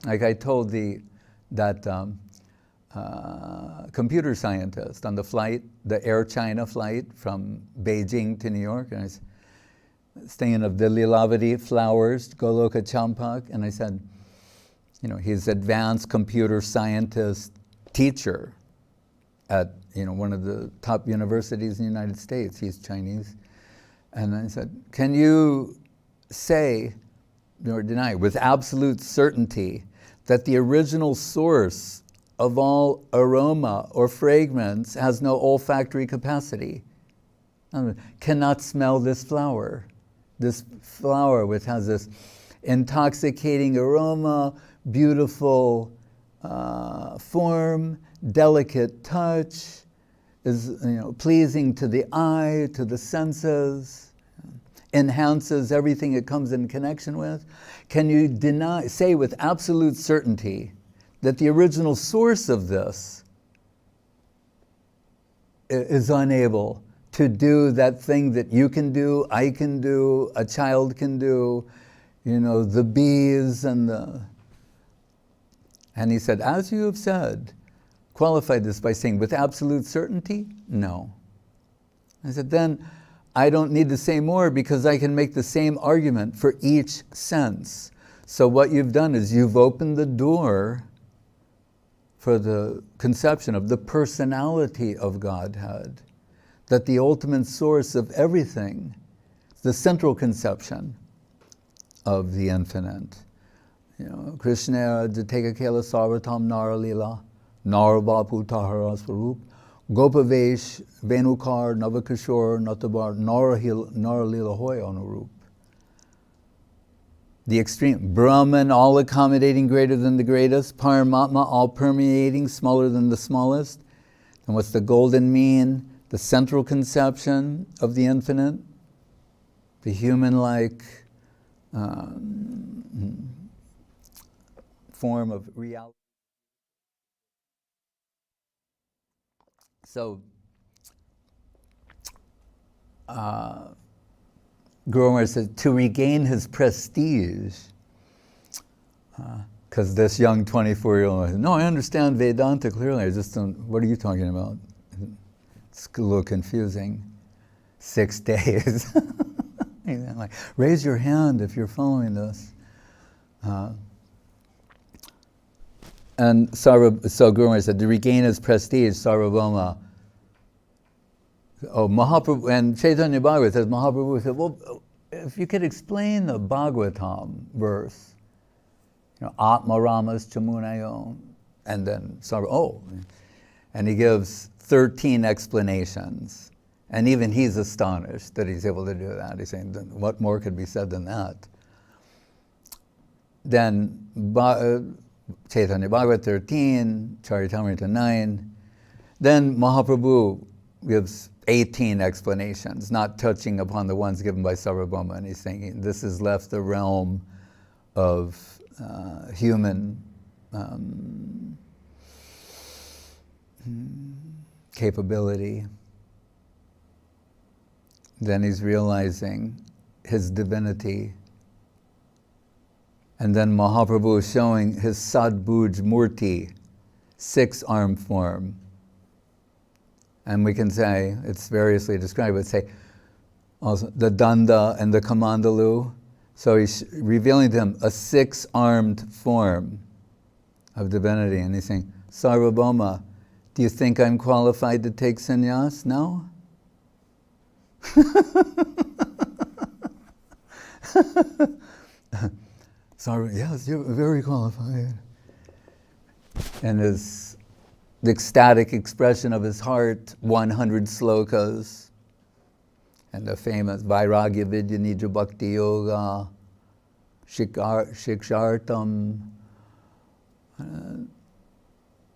Like I told that computer scientist on the flight, the Air China flight from Beijing to New York, and I was thinking of the Lilavati flowers, Goloka Champak, and I said, he's advanced computer scientist teacher at one of the top universities in the United States. He's Chinese. And I said, can you say or deny with absolute certainty that the original source of all aroma or fragrance has no olfactory capacity? Cannot smell this flower. This flower which has this intoxicating aroma, beautiful form, delicate touch, is pleasing to the eye, to the senses, enhances everything it comes in connection with. Can you say with absolute certainty that the original source of this is unable to do that thing that you can do, I can do, a child can do, the bees and the... And he said, as you have said, qualified this by saying, with absolute certainty? No. I said, then I don't need to say more because I can make the same argument for each sense. So what you've done is you've opened the door for the conception of the personality of Godhead, that the ultimate source of everything, the central conception of the infinite. Krishna Jateka Kela Sarvatam Nara Lila, Nara Bapu Tahara Swarup, Gopavesh, Venukar, Navakishore, Natabar, Nara Lila Hoy Anurup. the extreme. Brahman, all accommodating, greater than the greatest. Paramatma, all permeating, smaller than the smallest. And what's the golden mean? The central conception of the infinite, the human-like form of reality. So, Guru Maharaj said, to regain his prestige, because this young 24-year-old said, no, I understand Vedanta clearly, I just don't, what are you talking about? It's a little confusing. 6 days. Like, raise your hand if you're following this. And so Guru Maharaj said, to regain his prestige, Sarvabhauma. Oh, Mahaprabhu, and Chaitanya Bhagavat says, Mahaprabhu said, well, if you could explain the Bhagavatam verse, Atma Ramas Chamunayo, and then and he gives 13 explanations. And even he's astonished that he's able to do that. He's saying, what more could be said than that? Then Chaitanya Bhagavat 13, Charitamrita 9. Then Mahaprabhu gives 18 explanations, not touching upon the ones given by Sarvabhauma. And he's thinking, this has left the realm of human capability. Then he's realizing his divinity. And then Mahaprabhu is showing his Sadbhuj Murti, 6-armed form. And we can say, it's variously described, but say also the Danda and the Kamandalu. So he's revealing to him a 6-armed form of divinity. And he's saying, Sarvabhauma, do you think I'm qualified to take sannyas? No? Sorry, yes, you're very qualified. And the ecstatic expression of his heart, 100 slokas, and the famous Vairagya Vidya Nija Bhakti Yoga, Shikshartam,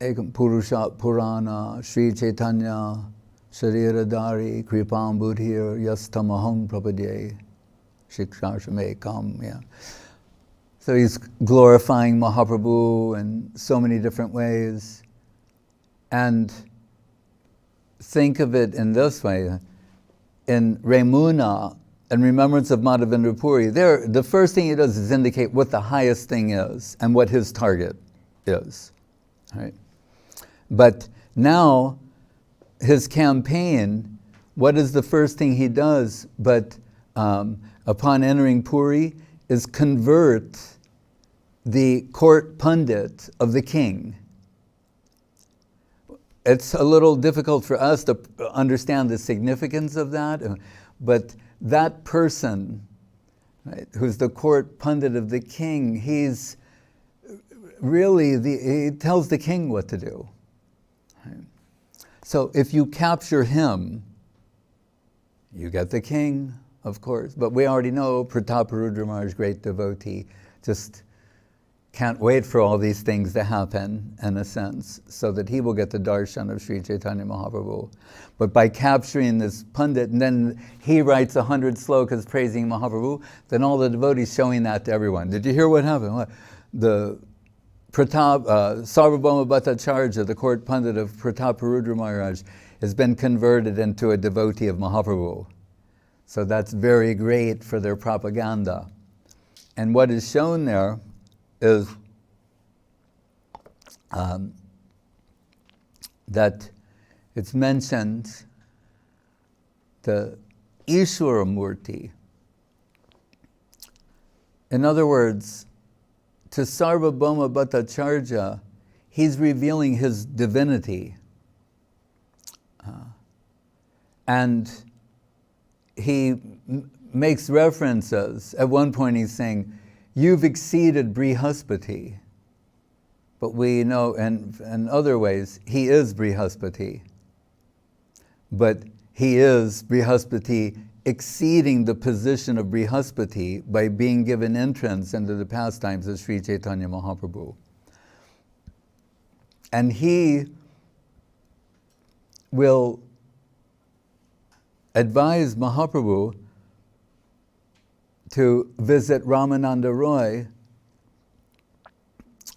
Ekam Purusha Purana, Sri Chaitanya, Shariradari, Kripam Buddhir, Yastamaham Prapadye, Shiksharshamekam, yeah. So he's glorifying Mahaprabhu in so many different ways. And think of it in this way. In Remuna, in remembrance of Madhavendra Puri, the first thing he does is indicate what the highest thing is and what his target is. Right? But now, his campaign, what is the first thing he does but upon entering Puri is convert the court pundit of the king. It's a little difficult for us to understand the significance of that, but that person, right, who's the court pundit of the king, he's really, he tells the king what to do. Right? So if you capture him, you get the king, of course. But we already know Prataparudra Maharaj, great devotee, just can't wait for all these things to happen, in a sense, so that he will get the darshan of Sri Chaitanya Mahaprabhu. But by capturing this pundit, and then he writes 100 slokas praising Mahaprabhu, then all the devotees showing that to everyone. Did you hear what happened? The Sarvabhauma Bhattacharya, the court pundit of Prataparudra Maharaj, has been converted into a devotee of Mahaprabhu. So that's very great for their propaganda. And what is shown there is that it's mentioned the Ishvara Murti. In other words, to Sarvabhauma Bhattacharya, he's revealing his divinity. And he makes references. At one point he's saying, you've exceeded Brihaspati. But we know in other ways, he is Brihaspati. But he is Brihaspati exceeding the position of Brihaspati by being given entrance into the pastimes of Sri Chaitanya Mahaprabhu. And he will advise Mahaprabhu to visit Ramananda Roy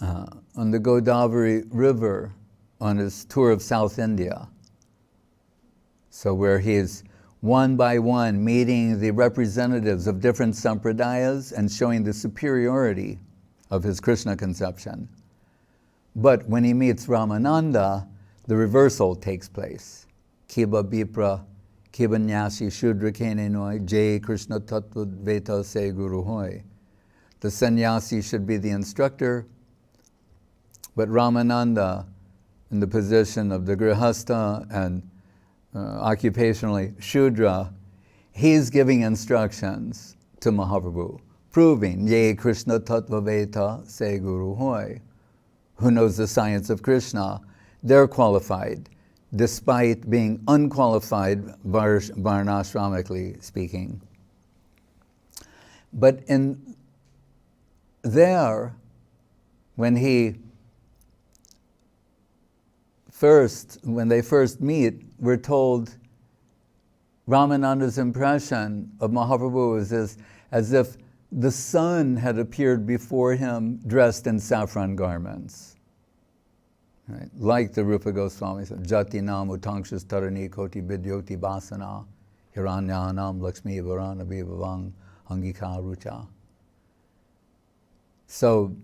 on the Godavari River on his tour of South India. So where he is one by one meeting the representatives of different sampradayas and showing the superiority of his Krishna conception. But when he meets Ramananda, the reversal takes place. Kiba Bipra, Kiba Nyasi Shudra Kene Noi, Jai Krishna Tattva Veta Se Guru Hoy. The sannyasi should be the instructor, but Ramananda, in the position of the Grihastha and occupationally Shudra, he's giving instructions to Mahaprabhu, proving, Ye Krishna Tattva Veta Se Guru Hoy. Who knows the science of Krishna? They're qualified, despite being unqualified, varnashramically speaking. But in there, when they first meet, we're told Ramananda's impression of Mahaprabhu is as if the sun had appeared before him dressed in saffron garments. Right? Like the Rupa Goswami said, Jati nam utangshas tarani koti vidyoti basana hiranyanam lakshmi varana vivavang angika rucha. So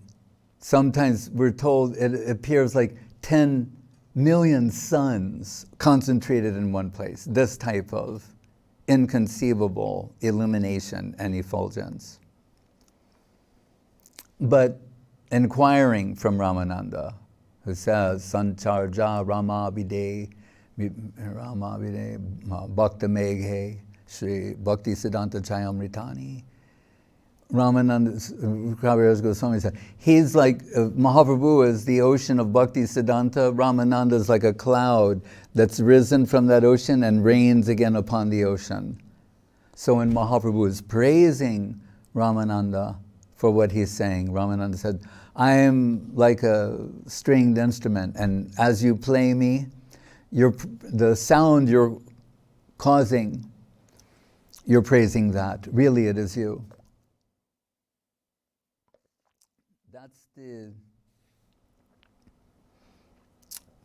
sometimes we're told it appears like 10 million suns concentrated in one place. This type of inconceivable illumination and effulgence. But inquiring from Ramananda, who says, Sancharja Ramabhide Bhakta Meghe Sri Bhakti Siddhanta Chayamritani. Ramananda, Krishna-bhakti Goswami said, he's like, Mahaprabhu is the ocean of Bhakti Siddhanta, Ramananda is like a cloud that's risen from that ocean and rains again upon the ocean. So when Mahaprabhu is praising Ramananda for what he's saying, Ramananda said, I am like a stringed instrument, and as you play me, the sound you're causing, you're praising that. Really, it is you.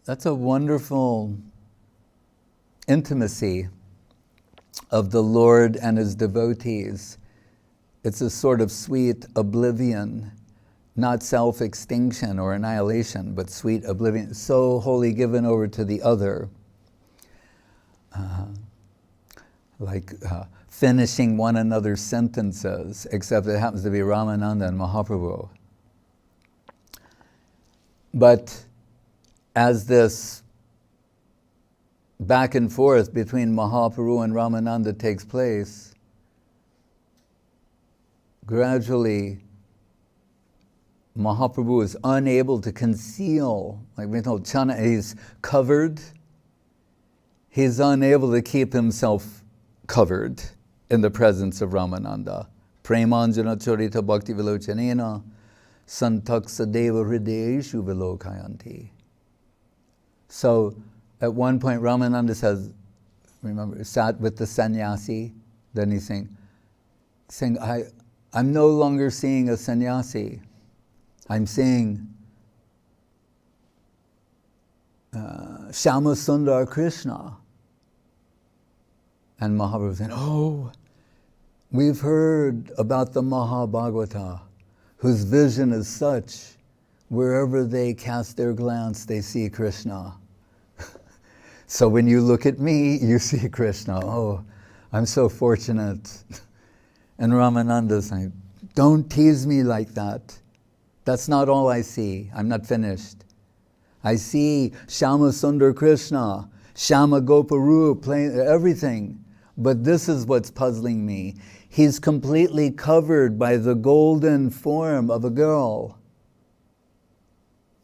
That's a wonderful intimacy of the Lord and his devotees. It's a sort of sweet oblivion, not self-extinction or annihilation, but sweet oblivion, so wholly given over to the other. Finishing one another's sentences, except it happens to be Ramananda and Mahaprabhu. But as this back and forth between Mahaprabhu and Ramananda takes place, gradually Mahaprabhu is unable to conceal, like we told Chana, he's covered. He's unable to keep himself covered in the presence of Ramananda. Premanjana Charita Bhakti Vilochanena Santaksa Deva Hridayeshu Vilokayanti. So at one point Ramananda says, remember, sat with the sannyasi, then he's saying, I'm no longer seeing a sannyasi. I'm seeing Shama Sundar Krishna. And Mahaprabhu said, oh, we've heard about the Mahabhagavata, whose vision is such, wherever they cast their glance, they see Krishna. So when you look at me, you see Krishna. Oh, I'm so fortunate. And Ramananda's saying, don't tease me like that. That's not all I see. I'm not finished. I see Shama Sundar Krishna, Shama Goparu, playing everything. But this is what's puzzling me. He's completely covered by the golden form of a girl.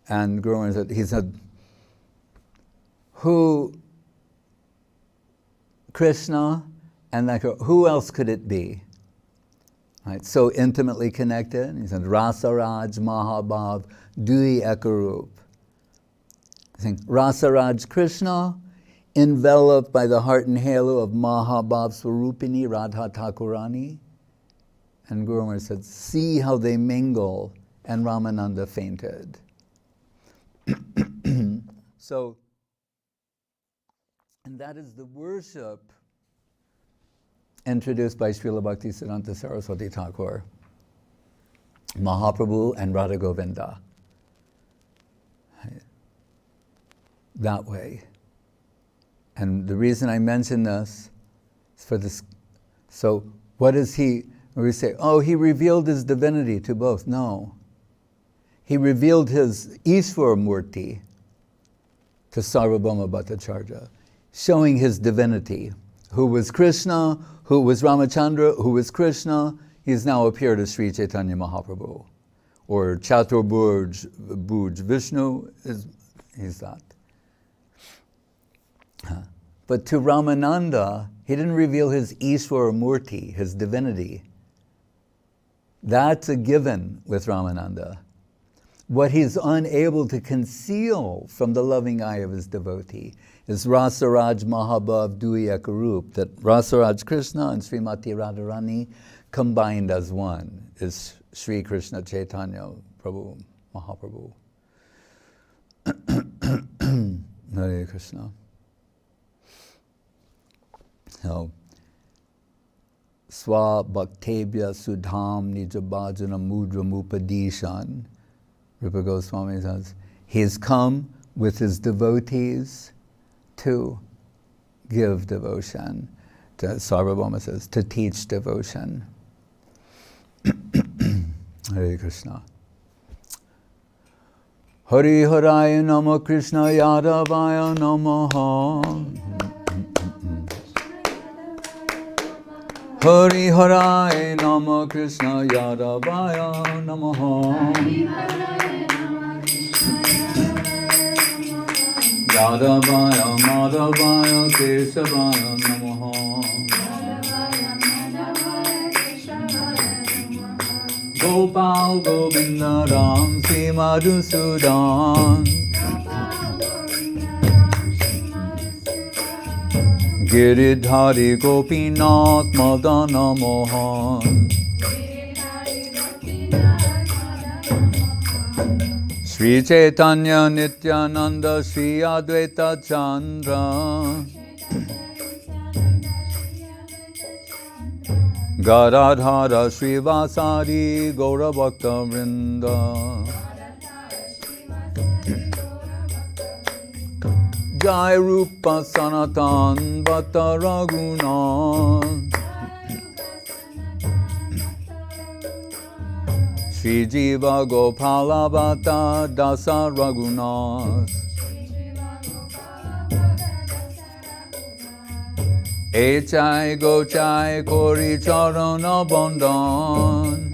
And Guru said, he said, who Krishna And like, who else could it be? Right, so intimately connected. He said, Rasaraj Mahabhav Dui Ekarup. I think Rasaraj Krishna, enveloped by the heart and halo of Mahabhav Swarupini Radha Thakurani. And Guru Maharaj said, see how they mingle, and Ramananda fainted. So, and that is the worship introduced by Srila Bhakti Siddhanta Saraswati Thakur, Mahaprabhu and Radha Govinda. That way. And the reason I mention this is for this. So what is he, when we say, oh, he revealed his divinity to both. No. He revealed his Ishvara Murti to Sarvabhauma Bhattacharya, showing his divinity. Who was Krishna, who was Ramachandra, who was Krishna, he's now appeared as Sri Chaitanya Mahaprabhu. Or Chaturbhuj Vishnu, he's that. But to Ramananda, he didn't reveal his Ishvara Murti, his divinity. That's a given with Ramananda. What he's unable to conceal from the loving eye of his devotee is Rasaraj Mahabhav Dui Ekarup, that Rasaraj Krishna and Srimati Radharani combined as one is Sri Krishna Chaitanya Prabhu, Mahaprabhu. Hare Krishna. So, Swa Bhaktebhya Sudham Nijabhajana Mudra Mupadishan. Rupa Goswami says, he's come with his devotees to give devotion. Sarvabhauma says, to teach devotion. Hare Krishna. Hari Haraya Namo Krishna Yadavaya Namaha. Hari Haraya Namo Krishna Yadavaya Namaha. Yadavaya Madhavaya Keshavaya Namaha. Gopal Govinda Ram Sri Madhusudan. Giridhari Gopinath Madana Mohan. Sri Chaitanya Nityananda Sri Advaita Chandra. Gadadhara Sri Vasari Gaura Bhakta Vrinda. Jai Rupa Sanatan Bhatta Raghunath. Shri Jiva Gopala Bhatta Dasa Raghunath. Echai Gochai Kori Charana Bandhan.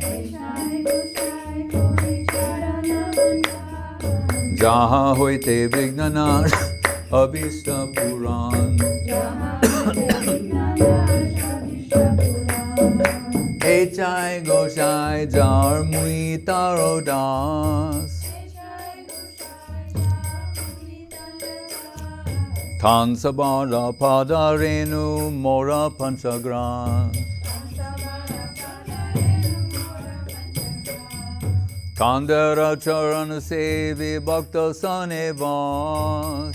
Jaha Hoite Vignanar Abhishta Puran. Echai Goshai Jar Mui Tarodas. Tansabara Padarenu Mora Panchagras. Kandara Charana Sevi Bhakta Sanevas.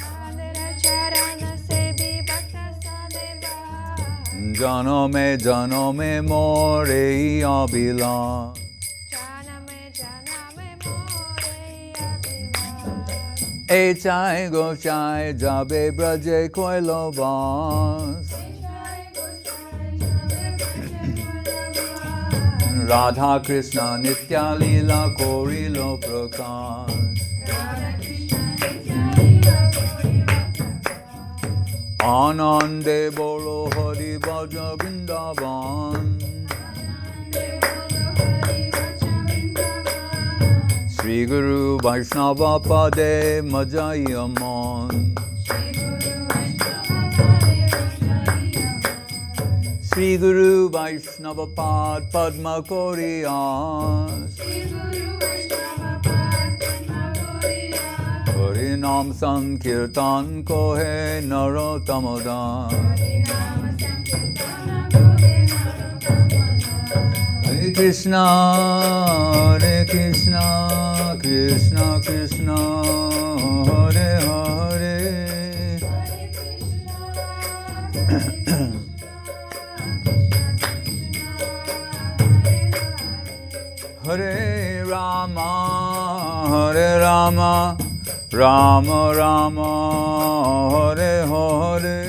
Janame Janame More Abila. Echai Gochai Jabe Braje Koilovas. Radha Krishna Nitya Lila Korilo Prakash. Anande Bolo Hari Bhaja Vrindavan. Sri Guru Vaishnava Pade Majayaman. Shri Guru Vaishnava Pad Padma Koriyas. Hari Nam Sankirtan Kohe Narotamodan. Hare Krishna, Krishna Krishna, Hare Hare. Hare Rama, Rama Rama, Hare Hare.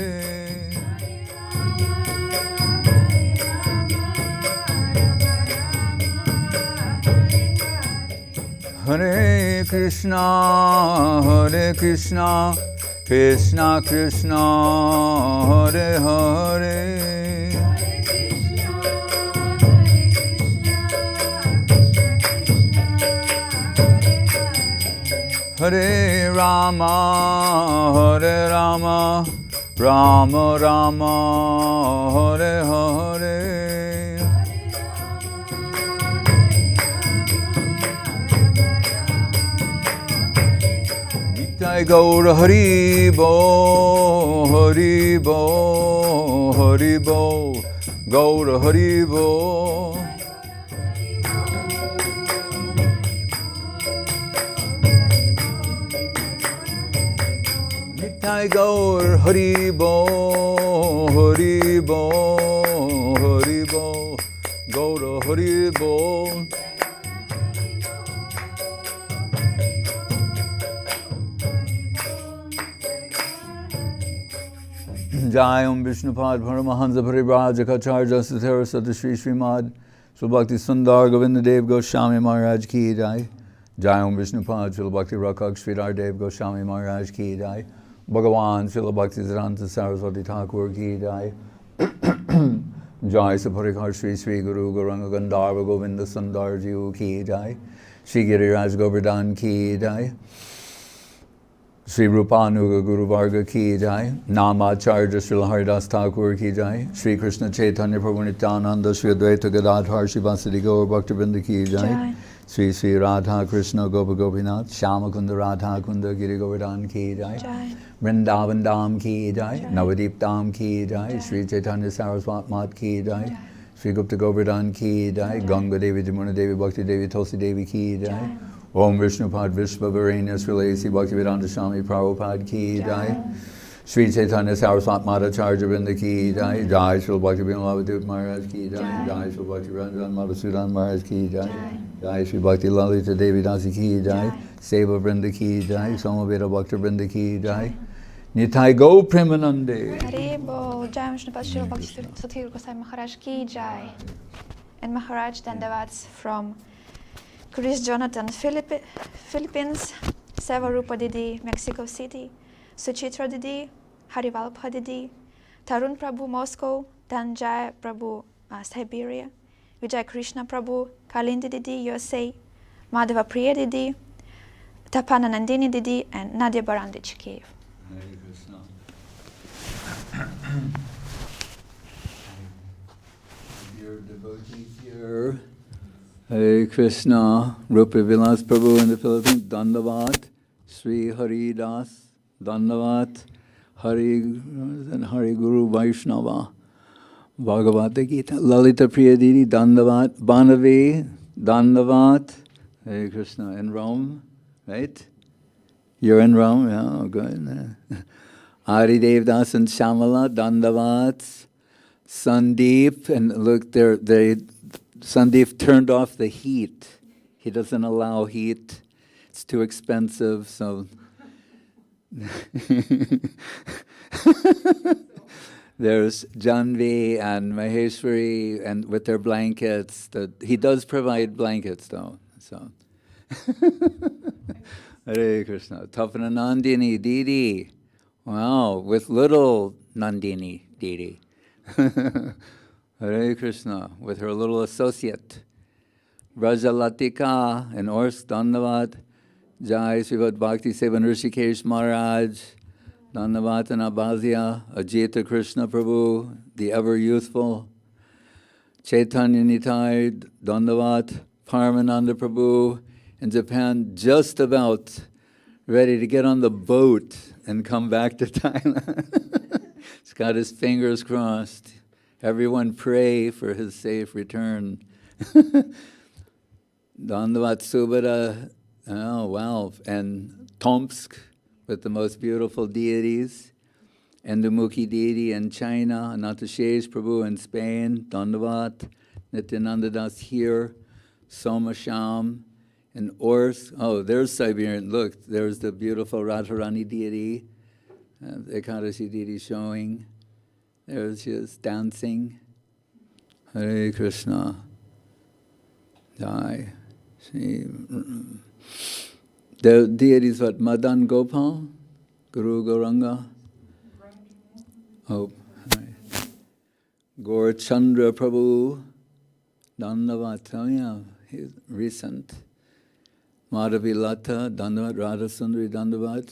Hare Krishna, Krishna Krishna, Hare Hare. Hare Rama, Rama Rama, Hare Hare. Nitai Gaur Hari Bo, Hari Bo, Hari Bo, Gaur Hari Bo. Nitai Gaur Hari Bo, Hari Bo, Hari Bo, Gaur Hari Bo. Jai Om Vishnupad Paramahansa Parivrajakacarya Sathara Sata Shri Srimad Srila Bhakti Sudhir Govinda Dev Goswami Maharaj Ki Jai. Jai Om Vishnupad Srila Bhakti Rakak Sridhar Dev Goswami Maharaj Ki Jai. Bhagavan Srila Bhakti Siddhanta Saraswati Thakur Ki Jai. Jai Saparikar Shri Sri Guru Gauranga Gandharva Govinda Sundar Jiu Ki Jai. Shri Giriraj Govardhan Ki Jai. Shri Rupanuga Guru Varga Ki Jai. Namacharya Srila Haridas Thakur Ki Jai. Shri Krishna Chaitanya Prabhu Nityananda Shri Advaita Gadadhar Shri Vasudeva Gaur Bhaktivinoda Ki Jai. Shri Shri Radha Krishna Gopa Gopinath Shyamakunda Radha Kunda Giri Govardhan Ki Jai. Vrindavan Dham Ki Jai. Navadip Dham Ki Jai. Shri Chaitanya Saraswat Mat Ki Jai. Shri Gupta Govardhan Ki Jai. Ganga Devi Jamuna Devi Bhakti Devi Tulsi Devi Ki Jai. Om Vishnupad Vishvavarenya Srilesi Bhaktivedanta Swami Prabhupada Ki Jai. Shri Chaitanya Saraswat Madhacharya Vrinda Ki Jai. Jai Srila Bhaktivinoda Lavadut Maharaj Ki Jai. Jai Srila Bhakti Ranjan Madhusudan Maharaj Ki Jai. Jai Shri Bhakti Lalita Devi Dasi Ki Jai. Seva Vrinda Ki Jai. Somaveda Bhakta Vrinda Ki Jai. Nitai Go Premanande. Haribo, Jai Vishnupad Srila Bhakti Sudhir Goswami Maharaj Ki Jai. And Maharaj Dandavats from Chris Jonathan, Philippines, Sevarupa Didi, Mexico City, Suchitra Didi, Harivalpa Didi, Tarun Prabhu, Moscow, Dhanjay Prabhu, Siberia, Vijay Krishna Prabhu, Kalindi Didi, USA, Madhava Priya Didi, Tapana Nandini Didi, and Nadia Barandich, Kiev. Hare Krishna. Dear devotees here. Hare Krishna, Rupa Vilas Prabhu in the Philippines, Dandavat, Sri Hari Das, Dandavat, Hari and Hari Guru Vaishnava, Bhagavata Gita, Lalita Priya Didi, Dandavat, Banavi, Dandavat, Hare Krishna, in Rome, right? You're in Rome, yeah, good. Ari Dev Das and Shamala, Dandavat, Sandeep, and look, Sandeep turned off the heat. He doesn't allow heat. It's too expensive, so there's Janvi and Maheshwari and with their blankets. He does provide blankets though. So Hare Krishna. Tapana Nandini Didi. Wow, with little Nandini Didi. Hare Krishna, with her little associate. Brajalatika and Ors Dandavat. Jai Srivad Bhakti Sevan Rishikesh Maharaj. Dandavat and Abhazya. Ajita Krishna Prabhu, the ever youthful Chaitanya Nitai, Dandavat, Paramananda Prabhu in Japan, just about ready to get on the boat and come back to Thailand. He's got his fingers crossed. Everyone pray for his safe return. Dandavat Subhada, oh wow, and Tomsk with the most beautiful deities. Endumukhi deity in China, Anatashesh Prabhu in Spain, Dandavat, Nityananda Das here, Somasham, and Ors. Oh, there's Siberian. Look, there's the beautiful Radharani deity, the Ekadashi deity showing. There's his dancing. Hare Krishna. Jai. The deities, what? Madan Gopal? Guru Gauranga? Oh, right. Gaur Chandra Prabhu, Dandavat, oh yeah, he's recent. Madhavi Lata, Dandavat, Radha Sundari, Dandavat,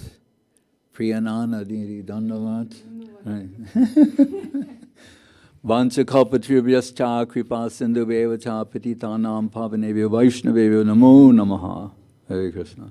Priyanana Deity, Dandavat. Right. Vancha Kalpatribhyascha Kripa Sindhu Bevacha Patitanam Pavanebhyo Vaishnavebhyo Namo Namaha. Hare Krishna.